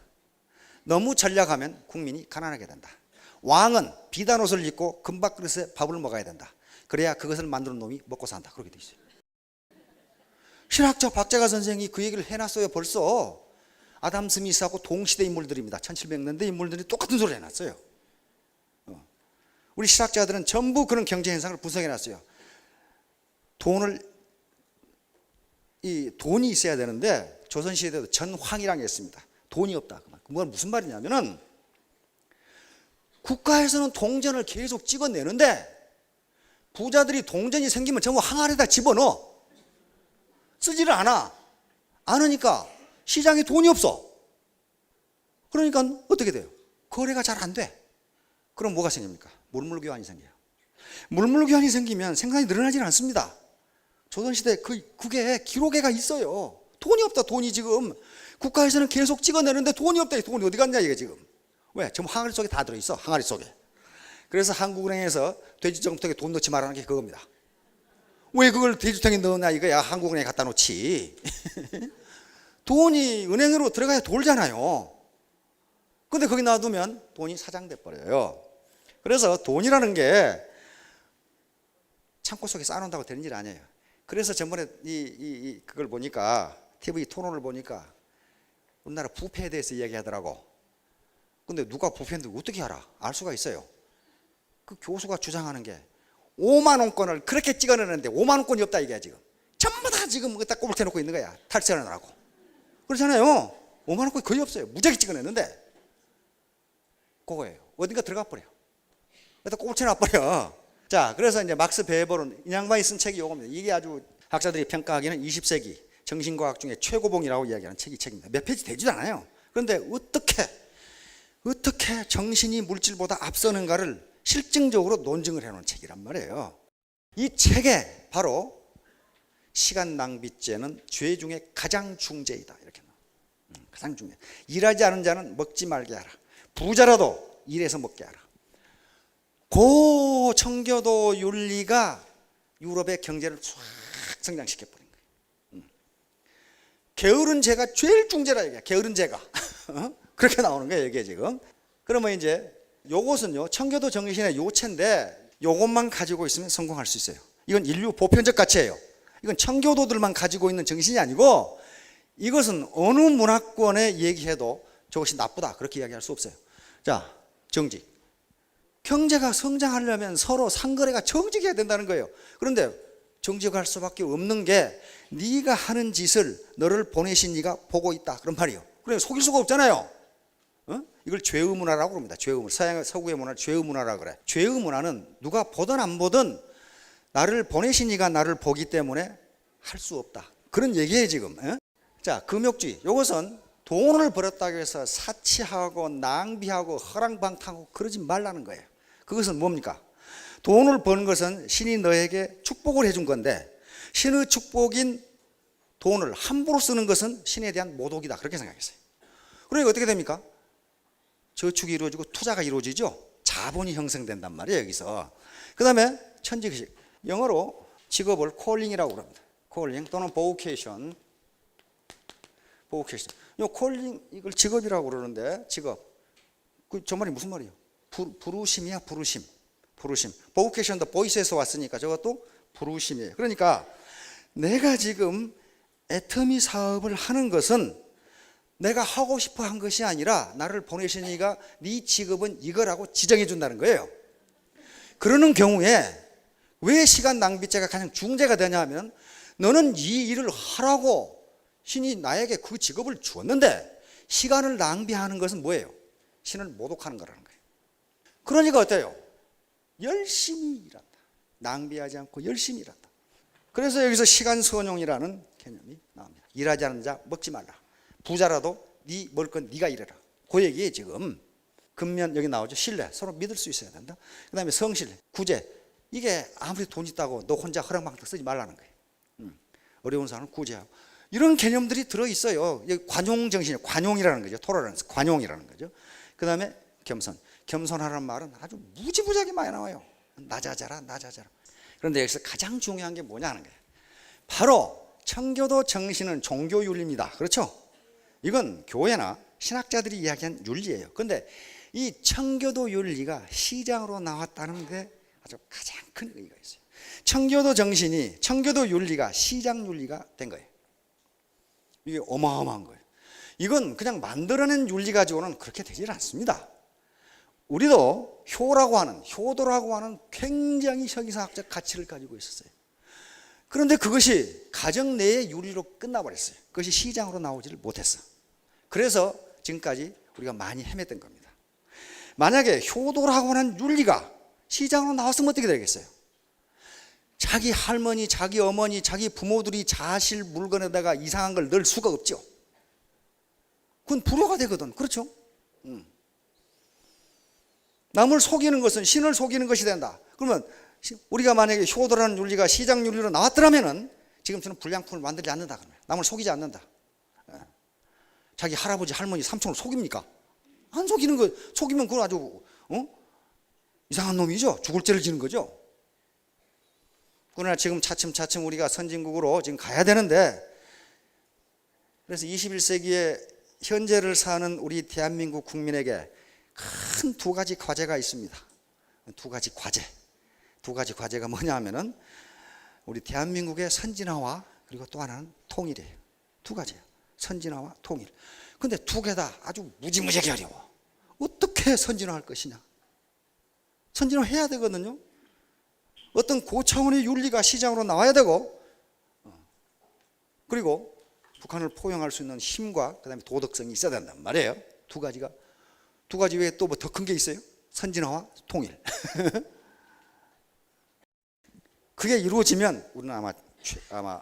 너무 전략하면 국민이 가난하게 된다. 왕은 비단 옷을 입고 금밥그릇에 밥을 먹어야 된다. 그래야 그것을 만드는 놈이 먹고 산다. 그렇게 돼 있어요. 실학자 박재가 선생이 그 얘기를 해놨어요. 벌써. 아담 스미스하고 동시대 인물들입니다. 1700년대 인물들이 똑같은 소리를 해놨어요. 우리 실학자들은 전부 그런 경제 현상을 분석해놨어요. 돈이 있어야 되는데 조선시대에도 전황이라는 게 있습니다. 돈이 없다. 그건 무슨 말이냐면은 국가에서는 동전을 계속 찍어내는데 부자들이 동전이 생기면 전부 항아리에다 집어넣어. 쓰지를 않아. 않으니까 시장에 돈이 없어. 그러니까 어떻게 돼요? 거래가 잘 안 돼. 그럼 뭐가 생깁니까? 물물교환이 생겨요. 물물교환이 생기면 생산이 늘어나지는 않습니다. 조선시대 그게 기록에가 있어요. 돈이 없다. 돈이 지금 국가에서는 계속 찍어내는데 돈이 없다. 돈이 어디 갔냐 이게 지금. 왜? 전부 항아리 속에 다 들어있어. 항아리 속에. 그래서 한국은행에서 돼지정통에 돈 넣지 말라는 게 그겁니다. 왜 그걸 돼지통에 넣었냐 이거야. 한국은행에 갖다 놓지. 돈이 은행으로 들어가야 돌잖아요. 근데 거기 놔두면 돈이 사장돼 버려요. 그래서 돈이라는 게 창고 속에 쌓아놓는다고 되는 일 아니에요. 그래서 전번에 그걸 보니까 TV 토론을 보니까 우리나라 부패에 대해서 이야기하더라고. 근데 누가 부패인지 어떻게 알아? 알 수가 있어요. 그 교수가 주장하는 게 5만 원권을 그렇게 찍어내는데 5만 원권이 없다 이게 지금. 전부 다 지금 거기다 꼬불 해놓고 있는 거야. 탈세하느라고. 그렇잖아요. 5만 원권이 거의 없어요. 무지하게 찍어내는데. 그거예요. 어딘가 들어가 버려. 여기다 꼬불 해놔버려. 자, 그래서 이제 막스 베버는 이 양반이 쓴 책이 이겁니다. 이게 아주 학자들이 평가하기는 20세기 정신과학 중에 최고봉이라고 이야기하는 책입니다. 몇 페이지 되지도 않아요. 그런데 어떻게 정신이 물질보다 앞서는가를 실증적으로 논증을 해놓은 책이란 말이에요. 이 책에 바로 시간 낭비죄는 죄 중에 가장 중죄이다 이렇게 나와요. 가장 중죄. 일하지 않은 자는 먹지 말게 하라. 부자라도 일해서 먹게 하라. 그 청교도 윤리가 유럽의 경제를 쫙 성장시켜버린 거예요. 게으른 죄가 제일 중죄라 얘기야. 게으른 죄가. 그렇게 나오는 거예요 이게 지금. 그러면 이제 요것은요 청교도 정신의 요체인데 요것만 가지고 있으면 성공할 수 있어요. 이건 인류 보편적 가치예요. 이건 청교도들만 가지고 있는 정신이 아니고 이것은 어느 문화권에 얘기해도 저것이 나쁘다 그렇게 이야기할 수 없어요. 자, 정직. 경제가 성장하려면 서로 상거래가 정직해야 된다는 거예요. 그런데 정직할 수밖에 없는 게 네가 하는 짓을 너를 보내신 네가 보고 있다 그런 말이에요. 그래 속일 수가 없잖아요. 이걸 죄의 문화라고 합니다. 죄의 문화. 서구의 문화를 죄의 문화라고 그래. 죄의 문화는 누가 보든 안 보든 나를 보내신 이가 나를 보기 때문에 할 수 없다. 그런 얘기예요 지금. 자, 금욕주의. 이것은 돈을 벌었다고 해서 사치하고 낭비하고 허랑방탕하고 그러지 말라는 거예요. 그것은 뭡니까? 돈을 버는 것은 신이 너에게 축복을 해준 건데 신의 축복인 돈을 함부로 쓰는 것은 신에 대한 모독이다. 그렇게 생각했어요. 그러니까 어떻게 됩니까? 저축이 이루어지고 투자가 이루어지죠. 자본이 형성된단 말이에요 여기서. 그 다음에 천직식. 영어로 직업을 콜링이라고 합니다. 콜링 또는 보우케이션. 보우케이션. 요 콜링 이걸 직업이라고 그러는데 직업. 저 말이 무슨 말이에요? 부르심이야 부르심. 부르심. 보우케이션도 보이스에서 왔으니까 저것도 부르심이에요. 그러니까 내가 지금 애터미 사업을 하는 것은 내가 하고 싶어 한 것이 아니라 나를 보내신 이가 네 직업은 이거라고 지정해 준다는 거예요. 그러는 경우에 왜 시간 낭비죄가 가장 중죄가 되냐 하면 너는 이 일을 하라고 신이 나에게 그 직업을 주었는데 시간을 낭비하는 것은 뭐예요? 신을 모독하는 거라는 거예요. 그러니까 어때요? 열심히 일한다. 낭비하지 않고 열심히 일한다. 그래서 여기서 시간 선용이라는 개념이 나옵니다. 일하지 않는 자 먹지 말라. 부자라도 네 먹을 건 네가 일해라. 그 얘기에 지금 근면 여기 나오죠. 신뢰, 서로 믿을 수 있어야 된다. 그다음에 성실, 구제. 이게 아무리 돈 있다고 너 혼자 허랑방탕 쓰지 말라는 거예요. 어려운 사람은 구제하고 이런 개념들이 들어 있어요. 관용 정신이 관용이라는 거죠. 토라는 관용이라는 거죠. 그다음에 겸손. 겸손하라는 말은 아주 무지무지하게 많이 나와요. 낮아져라, 낮아져라. 그런데 여기서 가장 중요한 게 뭐냐 하는 거예요. 바로 청교도 정신은 종교 윤리입니다. 그렇죠? 이건 교회나 신학자들이 이야기한 윤리예요. 그런데 이 청교도 윤리가 시장으로 나왔다는 게 아주 가장 큰 의의가 있어요. 청교도 정신이, 청교도 윤리가 시장 윤리가 된 거예요. 이게 어마어마한 거예요. 이건 그냥 만들어낸 윤리 가지고는 그렇게 되질 않습니다. 우리도 효도라고 하는 굉장히 형이상학적 가치를 가지고 있었어요. 그런데 그것이 가정 내의 윤리로 끝나버렸어요. 그것이 시장으로 나오지를 못했어. 그래서 지금까지 우리가 많이 헤맸던 겁니다. 만약에 효도라고 하는 윤리가 시장으로 나왔으면 어떻게 되겠어요? 자기 할머니, 자기 어머니, 자기 부모들이 자실 물건에다가 이상한 걸 넣을 수가 없죠. 그건 불효가 되거든. 그렇죠? 남을 속이는 것은 신을 속이는 것이 된다. 그러면 우리가 만약에 효도라는 윤리가 시장 윤리로 나왔더라면은 지금처럼 불량품을 만들지 않는다. 그러면 남을 속이지 않는다. 자기 할아버지, 할머니, 삼촌을 속입니까? 안 속이는 거. 속이면 그건 아주 이상한 놈이죠. 죽을 죄를 지는 거죠. 그러나 지금 차츰차츰 우리가 선진국으로 지금 가야 되는데, 그래서 21세기에 현재를 사는 우리 대한민국 국민에게 큰 두 가지 과제가 있습니다. 두 가지 과제가 뭐냐 하면은 우리 대한민국의 선진화와 그리고 또 하나는 통일이에요. 두 가지예요. 선진화와 통일. 근데 두 개 다 아주 무지무지하게 어려워. 어떻게 선진화할 것이냐. 선진화해야 되거든요. 어떤 고차원의 윤리가 시장으로 나와야 되고, 그리고 북한을 포용할 수 있는 힘과 그다음에 도덕성이 있어야 된단 말이에요. 두 가지 외에 또 뭐 더 큰 게 있어요? 선진화와 통일. 그게 이루어지면 우리는 아마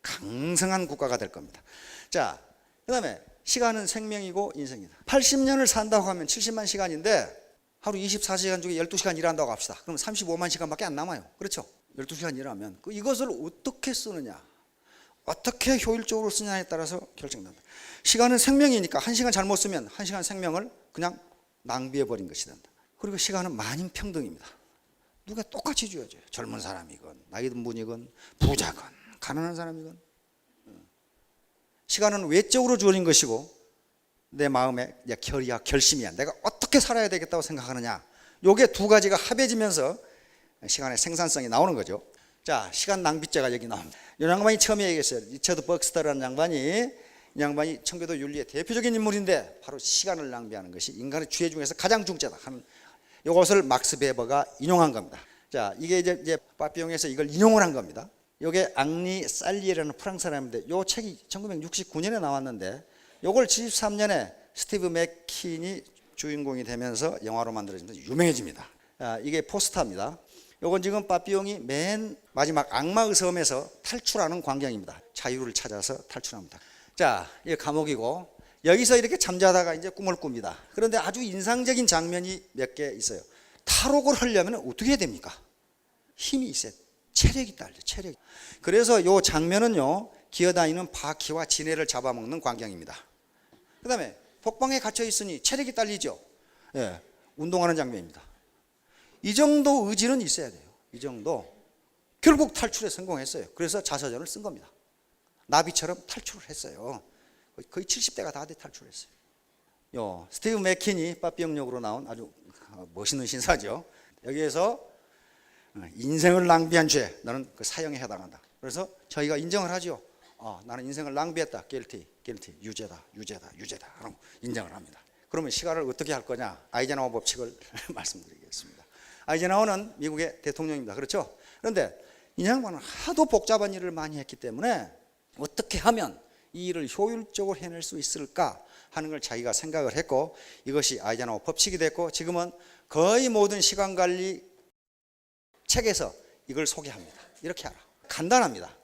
강성한 국가가 될 겁니다. 자, 그다음에 시간은 생명이고 인생이다. 80년을 산다고 하면 70만 시간인데 하루 24시간 중에 12시간 일한다고 합시다. 그럼 35만 시간밖에 안 남아요. 그렇죠? 12시간 일하면 이것을 어떻게 쓰느냐, 어떻게 효율적으로 쓰냐에 따라서 결정된다. 시간은 생명이니까 1시간 잘못 쓰면 1시간 생명을 그냥 낭비해버린 것이 된다. 그리고 시간은 만인 평등입니다. 누가 똑같이 주어져요. 젊은 사람이건 나이 든 분이건 부자건 가난한 사람이건. 시간은 외적으로 주어진 것이고 내 마음의 결의야, 결심이야. 내가 어떻게 살아야 되겠다고 생각하느냐. 요게 두 가지가 합해지면서 시간의 생산성이 나오는 거죠. 자, 시간 낭비죄가 여기 나옵니다. 이 양반이 처음에 얘기했어요. 리처드 벅스터라는 양반이 청교도 윤리의 대표적인 인물인데 바로 시간을 낭비하는 것이 인간의 죄 중에서 가장 중죄다 하는 이것을 막스 베버가 인용한 겁니다. 자, 이게 이제 파피용에서 이걸 인용을 한 겁니다. 이게 앙리 살리에라는 프랑스 사람인데 이 책이 1969년에 나왔는데 이걸 73년에 스티브 맥킨이 주인공이 되면서 영화로 만들어지면서 유명해집니다. 이게 포스터입니다. 이건 지금 파피용이 맨 마지막 악마의 섬에서 탈출하는 광경입니다. 자유를 찾아서 탈출합니다. 자, 이게 감옥이고 여기서 이렇게 잠자다가 이제 꿈을 꿉니다. 그런데 아주 인상적인 장면이 몇 개 있어요. 탈옥을 하려면 어떻게 해야 됩니까? 힘이 있어야 돼. 체력이 딸려, 체력. 그래서 이 장면은요, 기어다니는 바퀴와 지네를 잡아먹는 광경입니다. 그 다음에 복방에 갇혀 있으니 체력이 딸리죠. 예, 운동하는 장면입니다. 이 정도 의지는 있어야 돼요. 이 정도. 결국 탈출에 성공했어요. 그래서 자서전을 쓴 겁니다. 나비처럼 탈출을 했어요. 거의 70대가 다 돼 탈출했어요. 스티브 맥킨이 파피용 역으로 나온 아주 멋있는 신사죠. 여기에서 인생을 낭비한 죄, 너는 그 사형에 해당한다. 그래서 저희가 인정을 하죠. 나는 인생을 낭비했다. guilty, 유죄다. 라고 인정을 합니다. 그러면 시간을 어떻게 할 거냐? 아이젠하워 법칙을 말씀드리겠습니다. 아이젠하워는 미국의 대통령입니다. 그렇죠? 그런데 이 양반은 하도 복잡한 일을 많이 했기 때문에 어떻게 하면 이 일을 효율적으로 해낼 수 있을까 하는 걸 자기가 생각을 했고, 이것이 아이젠하워 법칙이 됐고, 지금은 거의 모든 시간관리 책에서 이걸 소개합니다. 이렇게 하라. 간단합니다.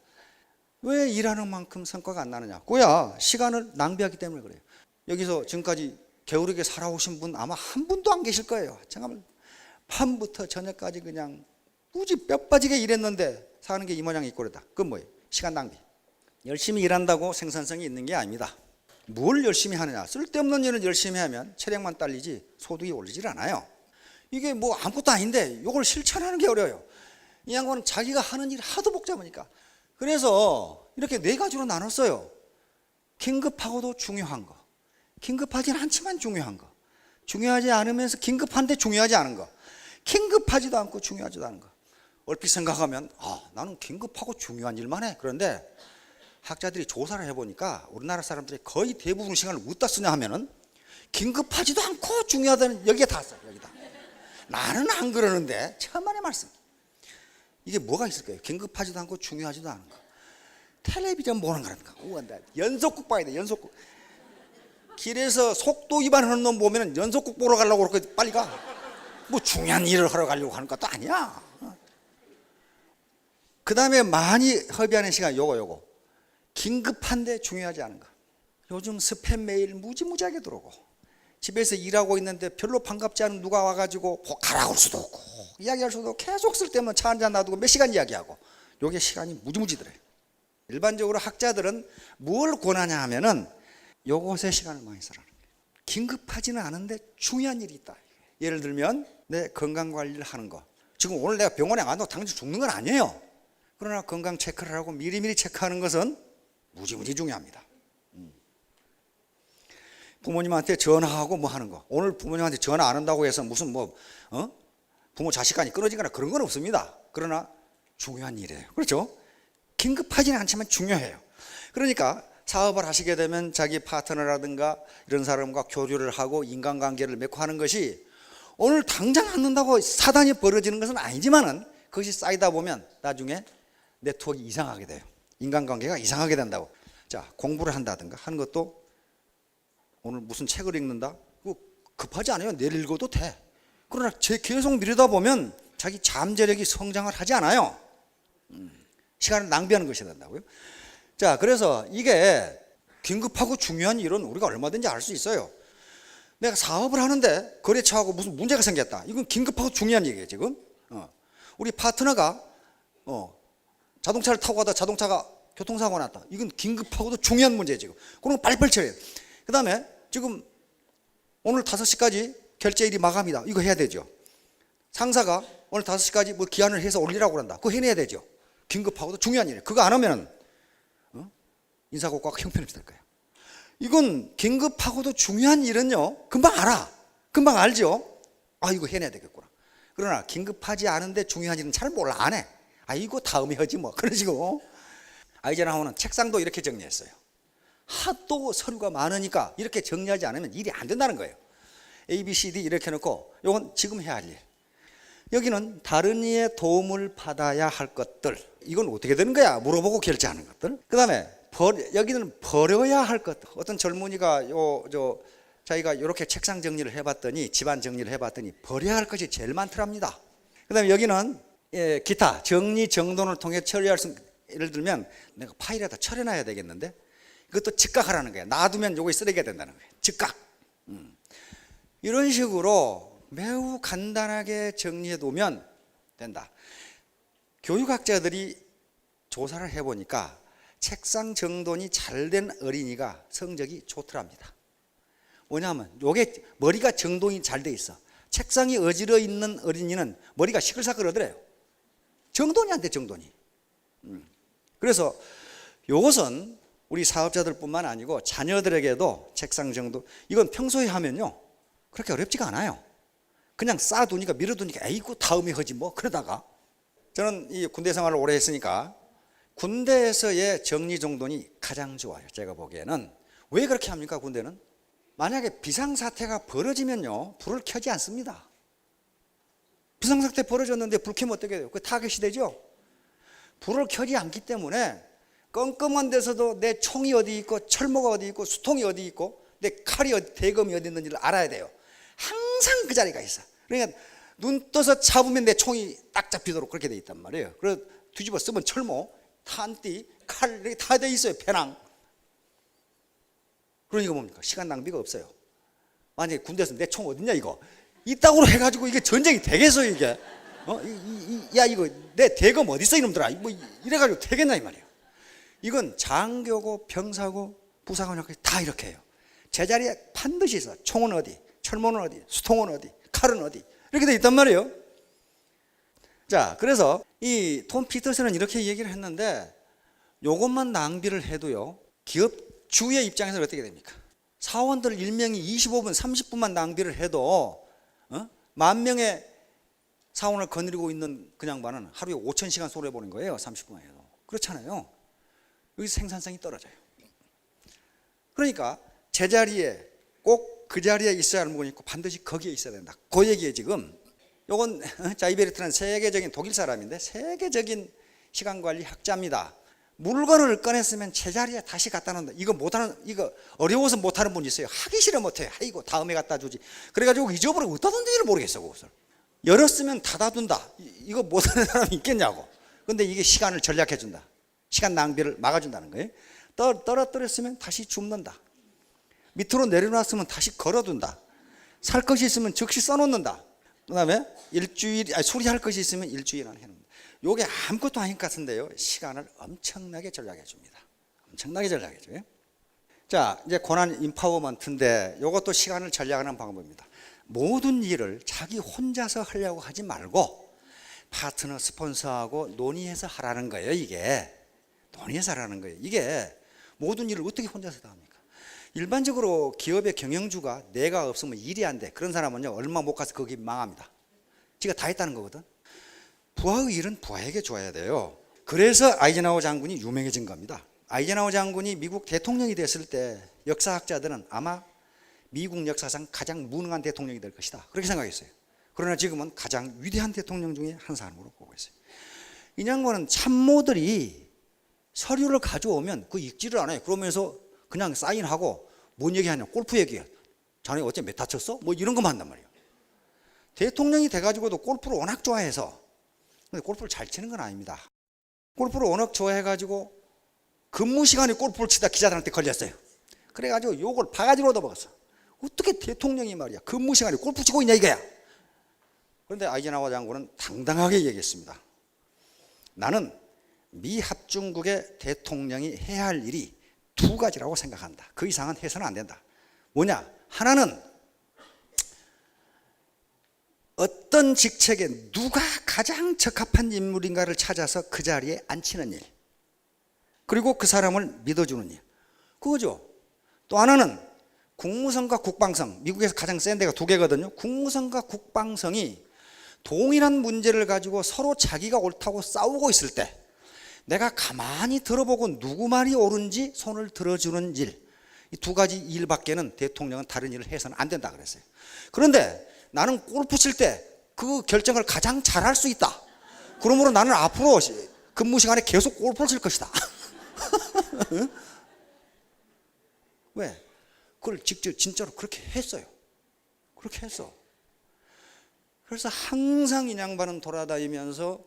왜 일하는 만큼 성과가 안 나느냐? 그야 시간을 낭비하기 때문에 그래요. 여기서 지금까지 게으르게 살아오신 분 아마 한 분도 안 계실 거예요. 정말 밤부터 저녁까지 그냥 무지 뼈 빠지게 일했는데 사는 게 이 모양이 꼴이다. 그건 뭐예요? 시간 낭비. 열심히 일한다고 생산성이 있는 게 아닙니다. 뭘 열심히 하느냐? 쓸데없는 일을 열심히 하면 체력만 딸리지 소득이 오르질 않아요. 이게 뭐 아무것도 아닌데 이걸 실천하는 게 어려워요. 이 양반은 자기가 하는 일이 하도 복잡하니까. 그래서 이렇게 네 가지로 나눴어요. 긴급하고도 중요한 거, 긴급하진 않지만 중요한 거, 중요하지 않으면서 긴급한데 중요하지 않은 거, 긴급하지도 않고 중요하지도 않은 거. 얼핏 생각하면 나는 긴급하고 중요한 일만 해. 그런데 학자들이 조사를 해보니까 우리나라 사람들이 거의 대부분 시간을 어디다 쓰냐 하면은 긴급하지도 않고 중요하다는 여기에 다 써요. 여기다. 나는 안 그러는데 천만의 말씀. 이게 뭐가 있을까요? 긴급하지도 않고 중요하지도 않은 거. 텔레비전 보는 거라니까. 연속극 봐야 돼. 연속극. 길에서 속도 위반하는 놈 보면 연속극 보러 가려고 그렇게 빨리 가. 뭐 중요한 일을 하러 가려고 하는 것도 아니야. 그 다음에 많이 허비하는 시간 요거. 긴급한데 중요하지 않은 거. 요즘 스팸 메일 무지무지하게 들어오고, 집에서 일하고 있는데 별로 반갑지 않은 누가 와가지고 가라고 할 수도 없고 이야기할 수도 없고 계속 쓸데없는 차 한잔 놔두고 몇 시간 이야기하고, 요게 시간이 무지무지 들어요. 일반적으로 학자들은 뭘 권하냐 하면은 요것에 시간을 많이 쓰라는 거예요. 긴급하지는 않은데 중요한 일이 있다. 예를 들면 내 건강관리를 하는 거. 지금 오늘 내가 병원에 안 와도 당장 죽는 건 아니에요. 그러나 건강 체크를 하고 미리미리 체크하는 것은 무지무지 중요합니다. 부모님한테 전화하고 뭐 하는 거. 오늘 부모님한테 전화 안 한다고 해서 무슨 부모 자식 간이 끊어지거나 그런 건 없습니다. 그러나 중요한 일이에요. 그렇죠? 긴급하지는 않지만 중요해요. 그러니까 사업을 하시게 되면 자기 파트너라든가 이런 사람과 교류를 하고 인간관계를 맺고 하는 것이 오늘 당장 않는다고 사단이 벌어지는 것은 아니지만은 그것이 쌓이다 보면 나중에 네트워크가 이상하게 돼요. 인간관계가 이상하게 된다고. 자, 공부를 한다든가 하는 것도 오늘 무슨 책을 읽는다? 급하지 않아요. 내일 읽어도 돼. 그러나 계속 미루다 보면 자기 잠재력이 성장을 하지 않아요. 시간을 낭비하는 것이 된다고요. 자, 그래서 이게 긴급하고 중요한 일은 우리가 얼마든지 알 수 있어요. 내가 사업을 하는데 거래처하고 무슨 문제가 생겼다. 이건 긴급하고 중요한 얘기예요, 지금. 우리 파트너가 자동차를 타고 가다 자동차가 교통사고가 났다. 이건 긴급하고도 중요한 문제예요, 지금. 그럼 빨리빨리 처리해요. 그 다음에 지금 오늘 5시까지 결제일이 마감이다. 이거 해야 되죠. 상사가 오늘 5시까지 뭐 기한을 해서 올리라고 그런다. 그거 해내야 되죠. 긴급하고도 중요한 일이에요. 그거 안 하면은 인사고과가 형편없이 될 거예요. 이건 긴급하고도 중요한 일은요, 금방 알아. 금방 알죠. 이거 해내야 되겠구나. 그러나 긴급하지 않은데 중요한 일은 잘 몰라. 안 해. 이거 다음에 하지 뭐. 그런 식으로. 아이젠하워는 책상도 이렇게 정리했어요. 하도 서류가 많으니까 이렇게 정리하지 않으면 일이 안 된다는 거예요. A, B, C, D 이렇게 해놓고 이건 지금 해야 할 일. 여기는 다른 이의 도움을 받아야 할 것들. 이건 어떻게 되는 거야? 물어보고 결제하는 것들. 그 다음에 여기는 버려야 할 것들. 어떤 젊은이가 자기가 이렇게 책상 정리를 해봤더니, 집안 정리를 해봤더니 버려야 할 것이 제일 많더랍니다. 그 다음에 여기는 기타 정리 정돈을 통해 처리할 수, 예를 들면 내가 파일에다 처리해놔야 되겠는데 이것도 즉각 하라는 거예요. 놔두면 요거 쓰레기가 된다는 거예요. 즉각. 이런 식으로 매우 간단하게 정리해 두면 된다. 교육학자들이 조사를 해보니까 책상 정돈이 잘 된 어린이가 성적이 좋더랍니다. 뭐냐면 요게 머리가 정돈이 잘 돼 있어. 책상이 어지러 있는 어린이는 머리가 시끌사끌하더래요. 정돈이 안 돼, 정돈이. 그래서 요것은 우리 사업자들뿐만 아니고 자녀들에게도 책상 정돈, 이건 평소에 하면요 그렇게 어렵지가 않아요. 그냥 쌓아두니까 밀어두니까 에이구 다음에 하지 뭐. 그러다가 저는 이 군대 생활을 오래 했으니까 군대에서의 정리정돈이 가장 좋아요. 제가 보기에는. 왜 그렇게 합니까? 군대는 만약에 비상사태가 벌어지면요 불을 켜지 않습니다. 비상사태 벌어졌는데 불 켜면 어떻게 돼요? 그 타겟이 되죠. 불을 켜지 않기 때문에 껌껌한 데서도 내 총이 어디 있고 철모가 어디 있고 수통이 어디 있고 내 칼이 대검이 어디 있는지를 알아야 돼요. 항상 그 자리가 있어. 그러니까 눈 떠서 잡으면 내 총이 딱 잡히도록 그렇게 돼 있단 말이에요. 그래서 뒤집어 쓰면 철모, 탄띠, 칼 이렇게 다 돼 있어요. 배낭. 그러니까 뭡니까? 시간 낭비가 없어요. 만약에 군대에서 내 총 어딨냐 이거 이따구로 해가지고 이게 전쟁이 되겠어 이게? 야 이거 내 대검 어디 있어 이놈들아? 뭐 이래가지고 되겠나 이 말이에요. 이건 장교고 병사고 부사관까지 다 이렇게 해요. 제자리에 반드시 있어. 총은 어디, 철문은 어디, 수통은 어디, 칼은 어디 이렇게 돼 있단 말이에요. 자, 그래서 이 톰 피터슨은 이렇게 얘기를 했는데 요것만 낭비를 해도요 기업주의 입장에서 어떻게 됩니까? 사원들 일명이 25분, 30분만 낭비를 해도 10,000명의 사원을 거느리고 있는 그 양반은 하루에 5,000시간 쏘려보는 거예요. 30분만 해도. 그렇잖아요. 여기 생산성이 떨어져요. 그러니까 제자리에 꼭 그 자리에 있어야 할 물건이 있고 반드시 거기에 있어야 된다. 그 얘기에 지금 요건 자이베르트는 세계적인 독일 사람인데 세계적인 시간관리 학자입니다. 물건을 꺼냈으면 제자리에 다시 갖다 놓는다. 이거 못하는, 이거 어려워서 못하는 분이 있어요. 하기 싫어 못해. 아이고 다음에 갖다 주지. 그래가지고 잊어버리고 어디다 둔지를 모르겠어. 그것을 열었으면 닫아둔다. 이거 못하는 사람이 있겠냐고. 근데 이게 시간을 전략해 준다. 시간 낭비를 막아준다는 거예요. 떨어뜨렸으면 다시 줍는다. 밑으로 내려놨으면 다시 걸어둔다. 살 것이 있으면 즉시 써놓는다. 그 다음에 수리할 것이 있으면 일주일 안에 해놓는다. 요게 아무것도 아닌 것 같은데요 시간을 엄청나게 전략해 줍니다. 엄청나게 전략해 줘요. 자, 이제 고난 임파워먼트인데 요것도 시간을 전략하는 방법입니다. 모든 일을 자기 혼자서 하려고 하지 말고 파트너, 스폰서하고 논의해서 하라는 거예요. 이게 논의해서 하라는 거예요. 이게 모든 일을 어떻게 혼자서 다 합니까? 일반적으로 기업의 경영주가 내가 없으면 일이 안 돼. 그런 사람은요 얼마 못 가서 거기 망합니다. 지가 다 했다는 거거든. 부하의 일은 부하에게 줘야 돼요. 그래서 아이젠하워 장군이 유명해진 겁니다. 아이젠하워 장군이 미국 대통령이 됐을 때 역사학자들은 아마 미국 역사상 가장 무능한 대통령이 될 것이다 그렇게 생각했어요. 그러나 지금은 가장 위대한 대통령 중에 한 사람으로 보고 있어요. 이 양반은 참모들이 서류를 가져오면 그 읽지를 않아요. 그러면서 그냥 사인하고 뭔 얘기하냐, 골프 얘기해. 자네 어째 몇 타쳤어? 뭐 이런 것만 한단 말이에요. 대통령이 돼가지고도 골프를 워낙 좋아해서, 근데 골프를 잘 치는 건 아닙니다. 골프를 워낙 좋아해가지고 근무 시간에 골프를 치다 기자들한테 걸렸어요. 그래가지고 욕을 바가지로 얻어먹었어. 어떻게 대통령이 말이야 근무 시간에 골프 치고 있냐 이거야. 그런데 아이젠하워 장군은 당당하게 얘기했습니다. 나는 미 합중국의 대통령이 해야 할 일이 두 가지라고 생각한다. 그 이상은 해서는 안 된다. 뭐냐? 하나는 어떤 직책에 누가 가장 적합한 인물인가를 찾아서 그 자리에 앉히는 일, 그리고 그 사람을 믿어주는 일, 그거죠. 또 하나는 국무성과 국방성, 미국에서 가장 센 데가 두 개거든요. 국무성과 국방성이 동일한 문제를 가지고 서로 자기가 옳다고 싸우고 있을 때 내가 가만히 들어보고 누구 말이 옳은지 손을 들어주는 일, 이 두 가지 일밖에는 대통령은 다른 일을 해서는 안 된다 그랬어요. 그런데 나는 골프 칠 때 그 결정을 가장 잘할 수 있다. 그러므로 나는 앞으로 근무 시간에 계속 골프를 칠 것이다. 왜? 그걸 직접 진짜로 그렇게 했어요. 그렇게 했어. 그래서 항상 이 양반은 돌아다니면서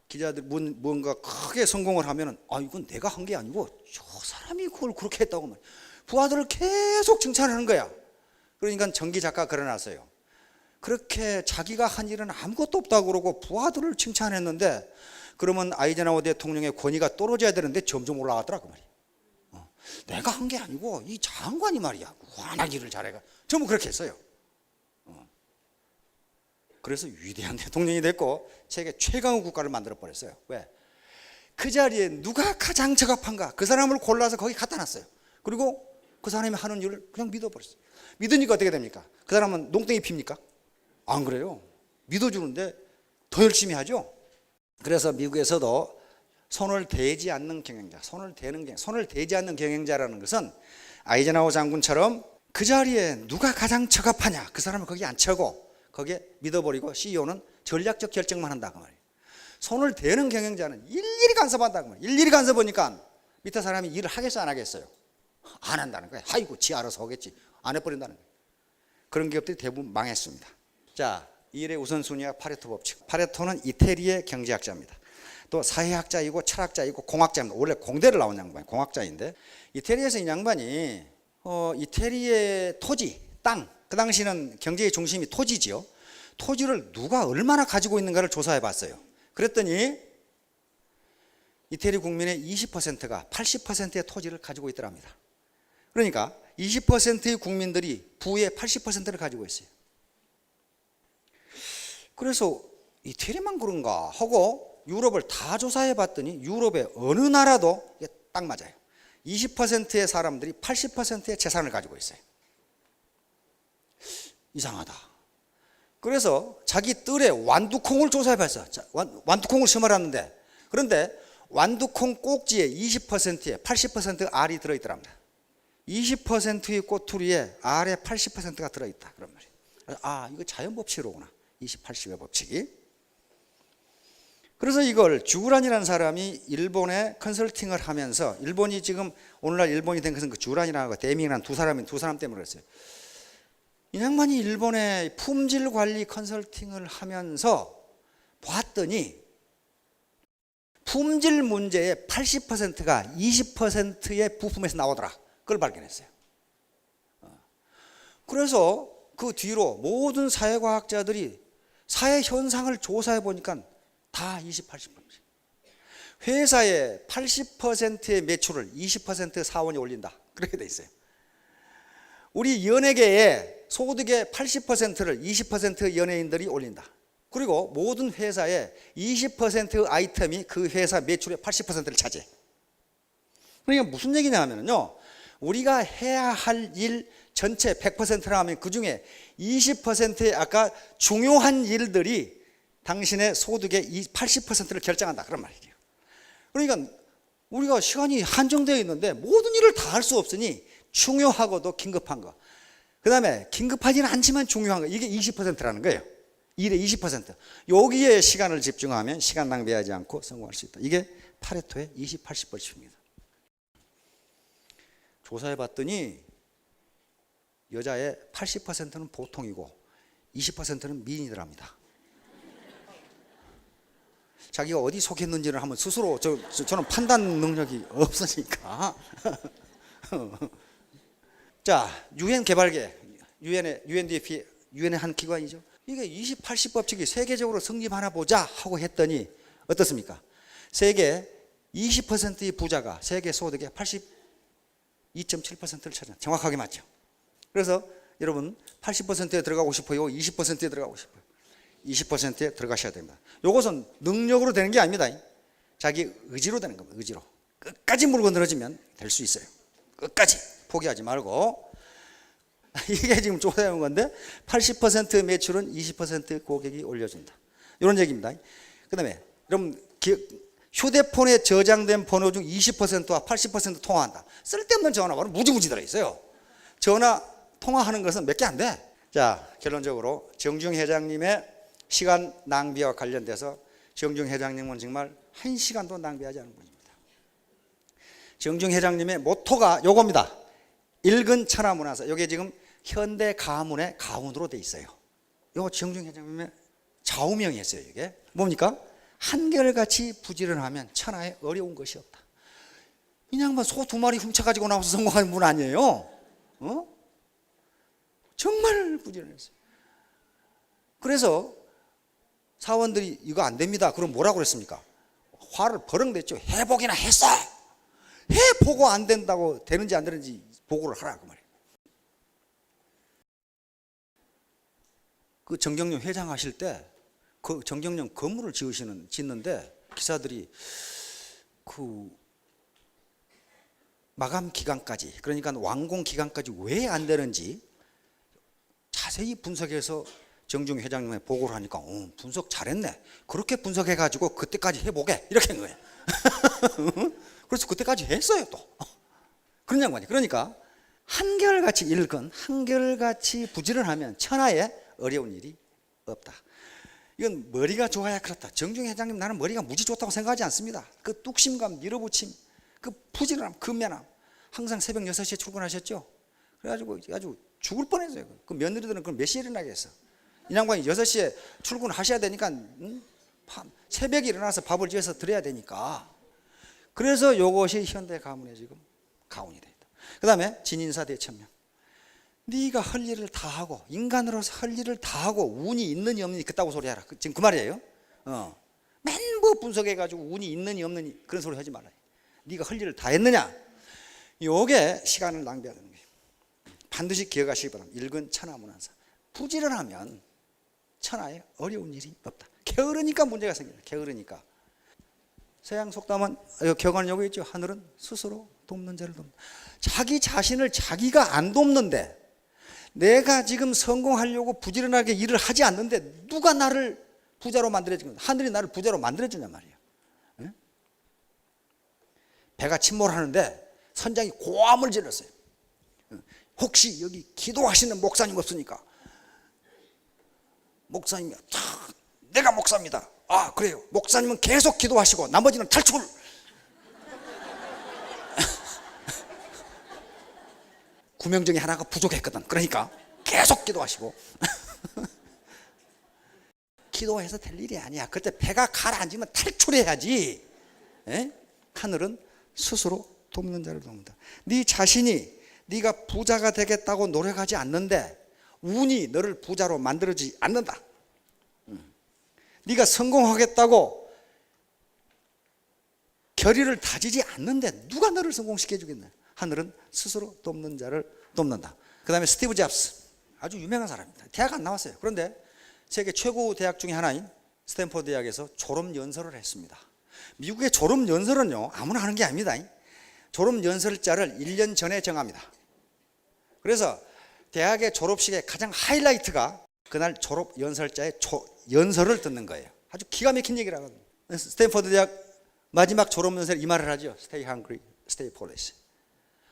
기자들 뭔가 크게 성공을 하면은 이건 내가 한 게 아니고 저 사람이 그걸 그렇게 했다고 말이야. 부하들을 계속 칭찬하는 거야. 그러니까 전기 작가 그려놨어요. 그렇게 자기가 한 일은 아무것도 없다고 그러고 부하들을 칭찬했는데 그러면 아이젠하워 대통령의 권위가 떨어져야 되는데 점점 올라가더라고 말이야. 내가 한 게 아니고 이 장관이 말이야 워낙 일을 잘해가 전부 그렇게 했어요. 그래서 위대한 대통령이 됐고 세계 최강의 국가를 만들어 버렸어요. 왜? 그 자리에 누가 가장 적합한가 그 사람을 골라서 거기 갖다 놨어요. 그리고 그 사람이 하는 일을 그냥 믿어버렸어요. 믿으니까 어떻게 됩니까? 그 사람은 농땡이 핍니까? 안 그래요. 믿어주는데 더 열심히 하죠. 그래서 미국에서도 손을 대지 않는 경영자, 손을 대지 않는 경영자라는 것은 아이젠하워 장군처럼 그 자리에 누가 가장 적합하냐 그 사람을 거기 앉혀고 거기에 믿어버리고 CEO는 전략적 결정만 한다 그 말이에요. 손을 대는 경영자는 일일이 간섭한다 그 말이에요. 일일이 간섭하니까 밑에 사람이 일을 하겠어 안 하겠어요? 안 한다는 거예요. 아이고 지 알아서 하겠지. 안 해버린다는 거예요. 그런 기업들이 대부분 망했습니다. 자, 이 일의 우선순위와 파레토 법칙. 파레토는 이태리의 경제학자입니다. 또 사회학자이고 철학자이고 공학자입니다. 원래 공대를 나온 양반이 공학자인데 이태리에서 이 양반이 이태리의 토지, 땅, 그 당시는 경제의 중심이 토지지요. 토지를 누가 얼마나 가지고 있는가를 조사해 봤어요. 그랬더니 이태리 국민의 20%가 80%의 토지를 가지고 있더랍니다. 그러니까 20%의 국민들이 부의 80%를 가지고 있어요. 그래서 이태리만 그런가 하고 유럽을 다 조사해 봤더니 유럽의 어느 나라도 딱 맞아요. 20%의 사람들이 80%의 재산을 가지고 있어요. 이상하다. 그래서 자기 뜰에 완두콩을 조사해 봤어. 완두콩을 심어놨는데, 그런데 완두콩 꼭지에 20%에 80% 알이 들어있더랍니다. 20%의 꼬투리에 알의 80%가 들어있다. 그런 말이에요. 이거 자연법칙으로구나. 20, 80의 법칙이. 그래서 이걸 주란이라는 사람이 일본에 컨설팅을 하면서, 일본이 지금 오늘날 일본이 된 것은 그 주란이라고 데밍이라는 두 사람 때문에 그랬어요. 이 양반이 일본의 품질 관리 컨설팅을 하면서 봤더니 품질 문제의 80%가 20%의 부품에서 나오더라. 그걸 발견했어요. 그래서 그 뒤로 모든 사회과학자들이 사회 현상을 조사해 보니까 다 20, 80%. 회사의 80%의 매출을 20% 사원이 올린다. 그렇게 돼 있어요. 우리 연예계의 소득의 80%를 20% 연예인들이 올린다. 그리고 모든 회사의 20% 아이템이 그 회사 매출의 80%를 차지해. 그러니까 무슨 얘기냐 하면요, 우리가 해야 할 일 전체 100%라 하면 그 중에 20%의 아까 중요한 일들이 당신의 소득의 80%를 결정한다. 그런 말이에요. 그러니까 우리가 시간이 한정되어 있는데 모든 일을 다 할 수 없으니 중요하고도 긴급한 거, 그 다음에 긴급하지는 않지만 중요한 거, 이게 20%라는 거예요. 일의 20%. 여기에 시간을 집중하면 시간 낭비하지 않고 성공할 수 있다. 이게 파레토의 20, 80 법칙입니다. 조사해 봤더니 여자의 80%는 보통이고 20%는 미인이더랍니다. 자기가 어디 속했는지를 한번 스스로, 저는 판단 능력이 없으니까. 자, 유엔 개발계, UNDP, 유엔의 한 기관이죠. 이게 20, 80 법칙이 세계적으로 성립하나 보자 하고 했더니 어떻습니까? 세계 20%의 부자가 세계 소득의 82.7%를 차지한다. 정확하게 맞죠. 그래서 여러분 80%에 들어가고 싶어요? 20%에 들어가고 싶어요? 20%에 들어가셔야 됩니다. 이것은 능력으로 되는 게 아닙니다. 자기 의지로 되는 겁니다. 의지로. 끝까지 물고 늘어지면 될 수 있어요. 끝까지 포기하지 말고. 이게 지금 조사해온 건데 80% 매출은 20% 고객이 올려준다. 이런 얘기입니다. 그 다음에 여러분 휴대폰에 저장된 번호 중 20%와 80% 통화한다. 쓸데없는 전화번호 무지무지 들어있어요. 전화 통화하는 것은 몇 개 안 돼. 자, 결론적으로 정중 회장님의 시간 낭비와 관련돼서 정중 회장님은 정말 한 시간도 낭비하지 않은 분입니다. 정중 회장님의 모토가 요겁니다. 읽은 천하문화사. 이게 지금 현대 가문의 가문으로 돼 있어요. 요 정중 회장님의 좌우명이었어요. 이게 뭡니까? 한결같이 부지런하면 천하에 어려운 것이 없다. 이 양반 소 2마리 훔쳐가지고 나와서 성공한 분 아니에요? 정말 부지런했어요. 그래서 사원들이 이거 안 됩니다. 그럼 뭐라고 그랬습니까? 화를 버럭 냈죠. 해보기나 했어. 해보고 안 된다고 되는지 안 되는지 보고를 하라 그 말이에요. 그 정경련 회장 하실 때 그 정경련 건물을 짓는데 기사들이 그 마감 기간까지, 그러니까 완공 기간까지 왜 안 되는지 자세히 분석해서 정중 회장님에 보고를 하니까 분석 잘했네. 그렇게 분석해가지고 그때까지 해보게 이렇게 한 거예요. 그래서 그때까지 했어요 또. 그런 양반이. 그러니까 한결같이 읽은, 한결같이 부지런하면 천하에 어려운 일이 없다. 이건 머리가 좋아야 그렇다. 정중 회장님 나는 머리가 무지 좋다고 생각하지 않습니다. 그 뚝심감, 밀어붙임, 그 부지런함, 근면함. 항상 새벽 6시에 출근하셨죠. 그래가지고 아주 죽을 뻔했어요. 그 며느리들은 그럼 몇 시에 일어나겠어. 이 양반이 6시에 출근하셔야 되니까 새벽에 일어나서 밥을 지어서 드려야 되니까. 그래서 이것이 현대 가문의 지금 가훈이 되어 있다. 그 다음에 진인사 대천명. 네가 할 일을 다 하고, 인간으로서 할 일을 다 하고 운이 있느니 없느니 그따구 소리 하라. 지금 그 말이에요. 맨뭐 분석해가지고 운이 있느니 없느니 그런 소리 하지 말아요. 네가 할 일을 다 했느냐. 요게 시간을 낭비하는 거예요. 반드시 기억하시기 바랍니다. 일근 천하무난사. 부지런하면 천하에 어려운 일이 없다. 게으르니까 문제가 생깁니다. 게으르니까. 서양 속담은 격언은 여기 있죠. 하늘은 스스로 돕는 자를 돕는다. 자기 자신을 자기가 안 돕는데, 내가 지금 성공하려고 부지런하게 일을 하지 않는데 누가 나를 부자로 만들어주냐. 하늘이 나를 부자로 만들어주냐 말이에요. 네? 배가 침몰하는데 선장이 고함을 질렀어요. 혹시 여기 기도하시는 목사님 없으니까. 목사님이 내가 목사입니다. 아 그래요. 목사님은 계속 기도하시고 나머지는 탈출. 구명 중에 하나가 부족했거든. 그러니까 계속 기도하시고. 기도해서 될 일이 아니야. 그때 배가 가라앉으면 탈출해야지. 에? 하늘은 스스로 돕는 자를 돕는다. 네 자신이 네가 부자가 되겠다고 노력하지 않는데 운이 너를 부자로 만들어주지 않는다. 네가 성공하겠다고 결의를 다지지 않는데 누가 너를 성공시켜 주겠냐. 하늘은 스스로 돕는 자를 돕는다. 그 다음에 스티브 잡스, 아주 유명한 사람입니다. 대학 안 나왔어요. 그런데 세계 최고 대학 중에 하나인 스탠포드 대학에서 졸업연설을 했습니다. 미국의 졸업연설은요 아무나 하는 게 아닙니다. 졸업연설자를 1년 전에 정합니다. 그래서 대학의 졸업식의 가장 하이라이트가 그날 졸업연설자의 연설을 듣는 거예요. 아주 기가 막힌 얘기를 하거든요. 스탠포드 대학 마지막 졸업연설에 이 말을 하죠. Stay hungry, stay foolish.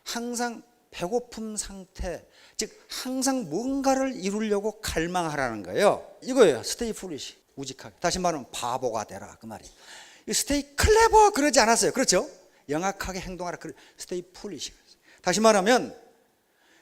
항상 배고픔 상태, 즉 항상 뭔가를 이루려고 갈망하라는 거예요. 이거예요. Stay foolish, 우직하게. 다시 말하면 바보가 되라 그 말이에요. Stay clever 그러지 않았어요. 그렇죠? 영악하게 행동하라. Stay foolish. 다시 말하면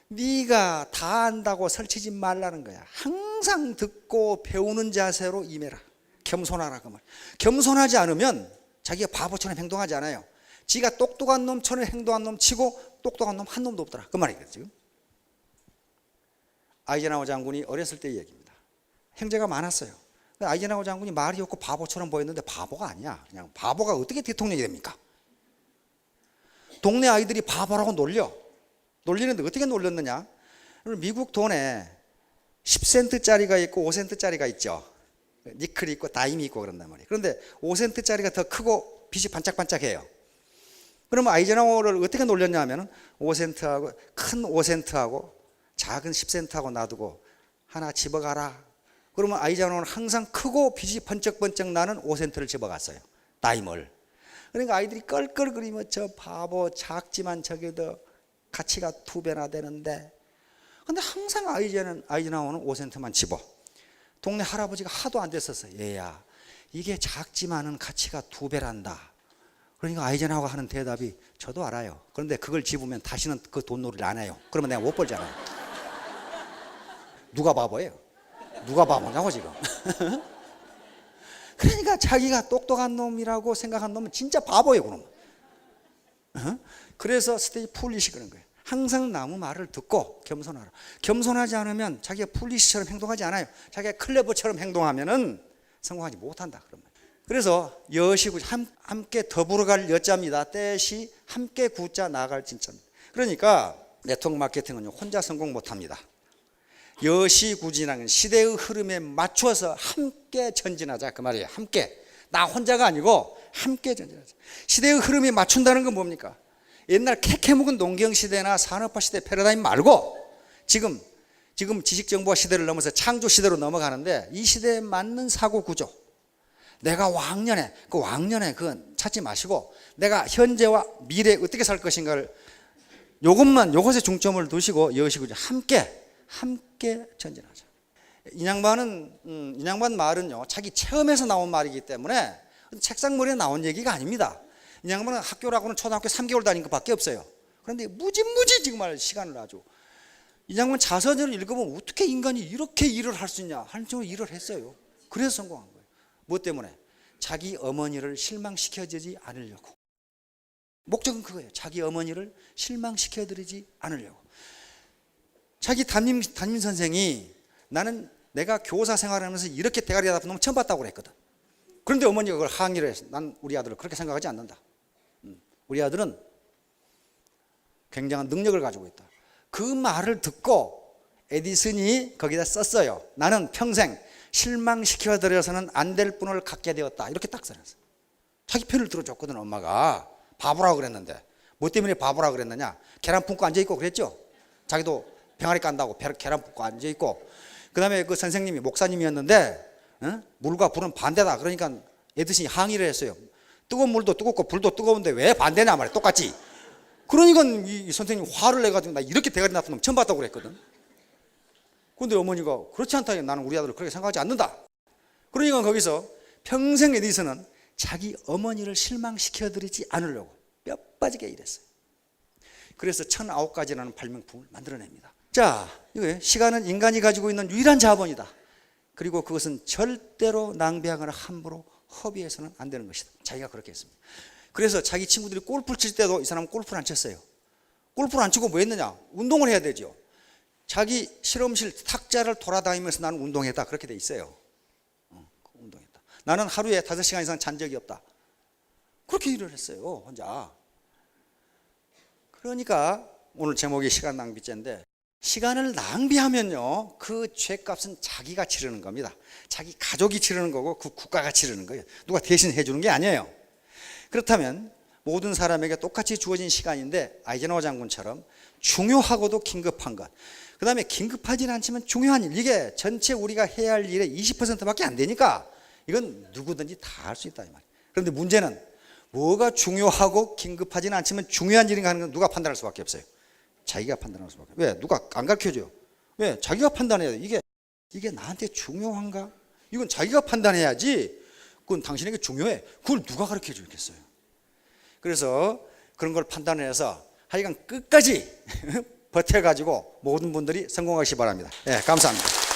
네가 다 안다고 설치지 말라는 거야. 항상 듣고 배우는 자세로 임해라. 겸손하라 그 말. 겸손하지 않으면 자기가 바보처럼 행동하지 않아요. 지가 똑똑한 놈처럼 행동한 놈 치고 똑똑한 놈 한 놈도 없더라 그 말이에요. 지금 아이젠하워 장군이 어렸을 때 얘기입니다. 형제가 많았어요. 아이젠하워 장군이 말이 없고 바보처럼 보였는데 바보가 아니야. 그냥 바보가 어떻게 대통령이 됩니까? 동네 아이들이 바보라고 놀리는데 어떻게 놀렸느냐. 미국 돈에 10센트짜리가 있고 5센트짜리가 있죠. 니클이 있고 다임이 있고 그런단 말이에요. 그런데 5센트짜리가 더 크고 빛이 반짝반짝해요. 그러면 아이젠하워를 어떻게 놀렸냐 하면 5센트하고 큰 5센트하고 작은 10센트하고 놔두고 하나 집어가라. 그러면 아이젠하워는 항상 크고 빛이 번쩍번쩍 나는 5센트를 집어갔어요. 다임을. 그러니까 아이들이 껄껄거리며 저 바보 작지만 저게도 가치가 2배나 되는데, 근데 항상 아이젠하워는 5센트만 집어. 동네 할아버지가 하도 안 됐었어요. 얘야 이게 작지만은 가치가 2배란다. 그러니까 아이젠하워가 하는 대답이 저도 알아요. 그런데 그걸 집으면 다시는 그 돈놀이를 안 해요. 그러면 내가 못 벌잖아요. 누가 바보예요? 누가 바보냐고 지금. 그러니까 자기가 똑똑한 놈이라고 생각한 놈은 진짜 바보예요 그놈. 그래서 스테이 풀리시 그런 거예요. 항상 남의 말을 듣고 겸손하라. 겸손하지 않으면 자기가 풀리시처럼 행동하지 않아요. 자기가 클레버처럼 행동하면은 성공하지 못한다 그런 거예요. 그래서 여시구 함께 더불어갈 여자입니다. 때시 함께 굳자 나아갈 진짜입니다. 그러니까 네트워크 마케팅은 혼자 성공 못합니다. 여시구진하는 시대의 흐름에 맞춰서 함께 전진하자 그 말이에요. 함께. 나 혼자가 아니고 함께 전진하자. 시대의 흐름에 맞춘다는 건 뭡니까? 옛날 캐캐묵은 농경시대나 산업화 시대 패러다임 말고 지금 지식정보화 시대를 넘어서 창조 시대로 넘어가는데 이 시대에 맞는 사고 구조. 내가 왕년에 그건 찾지 마시고 내가 현재와 미래 어떻게 살 것인가를 요것에 중점을 두시고 여시고 함께 전진하자. 인양반 말은요 자기 체험에서 나온 말이기 때문에 책상머리에 나온 얘기가 아닙니다. 인양반은 학교라고는 초등학교 3개월 다닌 것밖에 없어요. 그런데 무지무지 지금 할 시간을 아주 인양반 자서전을 읽으면 어떻게 인간이 이렇게 일을 할 수 있냐 하는 쪽으로 일을 했어요. 그래서 성공한 거예요. 뭐 때문에? 자기 어머니를 실망시켜주지 않으려고. 목적은 그거예요. 자기 어머니를 실망시켜드리지 않으려고. 자기 담임 선생이 나는 내가 교사 생활하면서 이렇게 대가리 나쁜 놈 처음 봤다고 그랬거든. 그런데 어머니가 그걸 항의를 해서 난 우리 아들을 그렇게 생각하지 않는다. 우리 아들은 굉장한 능력을 가지고 있다. 그 말을 듣고 에디슨이 거기다 썼어요. 나는 평생 실망시켜드려서는 안 될 분을 갖게 되었다. 이렇게 딱 써놨어요. 자기 편을 들어줬거든. 엄마가 바보라고 그랬는데 뭐 때문에 바보라고 그랬느냐. 계란 품고 앉아있고 그랬죠. 자기도 병아리 깐다고 계란 품고 앉아있고, 그 다음에 그 선생님이 목사님이었는데 물과 불은 반대다. 그러니까 에디슨이 항의를 했어요. 뜨거운 물도 뜨겁고 불도 뜨거운데 왜 반대냐 말이야. 똑같지. 그러니까 이 선생님이 화를 내가지고 나 이렇게 대가리 나쁜 놈 처음 봤다고 그랬거든. 그런데 어머니가 그렇지 않다. 나는 우리 아들을 그렇게 생각하지 않는다. 그러니까 거기서 평생 에디슨은 자기 어머니를 실망시켜드리지 않으려고 뼈 빠지게 일했어요. 그래서 1009가지라는 발명품을 만들어냅니다. 자, 이거예요. 시간은 인간이 가지고 있는 유일한 자본이다. 그리고 그것은 절대로 낭비하거나 함부로 허비해서는 안 되는 것이다. 자기가 그렇게 했습니다. 그래서 자기 친구들이 골프를 칠 때도 이 사람은 골프를 안 쳤어요. 골프를 안 치고 뭐 했느냐? 운동을 해야 되죠. 자기 실험실 탁자를 돌아다니면서 나는 운동했다. 그렇게 돼 있어요. 운동했다. 나는 하루에 5시간 이상 잔 적이 없다. 그렇게 일을 했어요. 혼자. 그러니까 오늘 제목이 시간 낭비죄인데, 시간을 낭비하면요, 그 죄값은 자기가 치르는 겁니다. 자기 가족이 치르는 거고 그 국가가 치르는 거예요. 누가 대신 해주는 게 아니에요. 그렇다면 모든 사람에게 똑같이 주어진 시간인데 아이젠하워 장군처럼 중요하고도 긴급한 것, 그 다음에 긴급하지는 않지만 중요한 일, 이게 전체 우리가 해야 할 일의 20%밖에 안 되니까 이건 누구든지 다 할 수 있다 이 말이에요. 그런데 문제는 뭐가 중요하고 긴급하지는 않지만 중요한 일인가 하는 건 누가 판단할 수밖에 없어요. 자기가 판단할 수밖에. 왜? 누가 안 가르쳐줘요. 왜? 자기가 판단해야 돼. 이게 나한테 중요한가? 이건 자기가 판단해야지. 그건 당신에게 중요해. 그걸 누가 가르쳐 주겠어요. 그래서 그런 걸 판단해서 하여간 끝까지 버텨가지고 모든 분들이 성공하시기 바랍니다. 네, 감사합니다.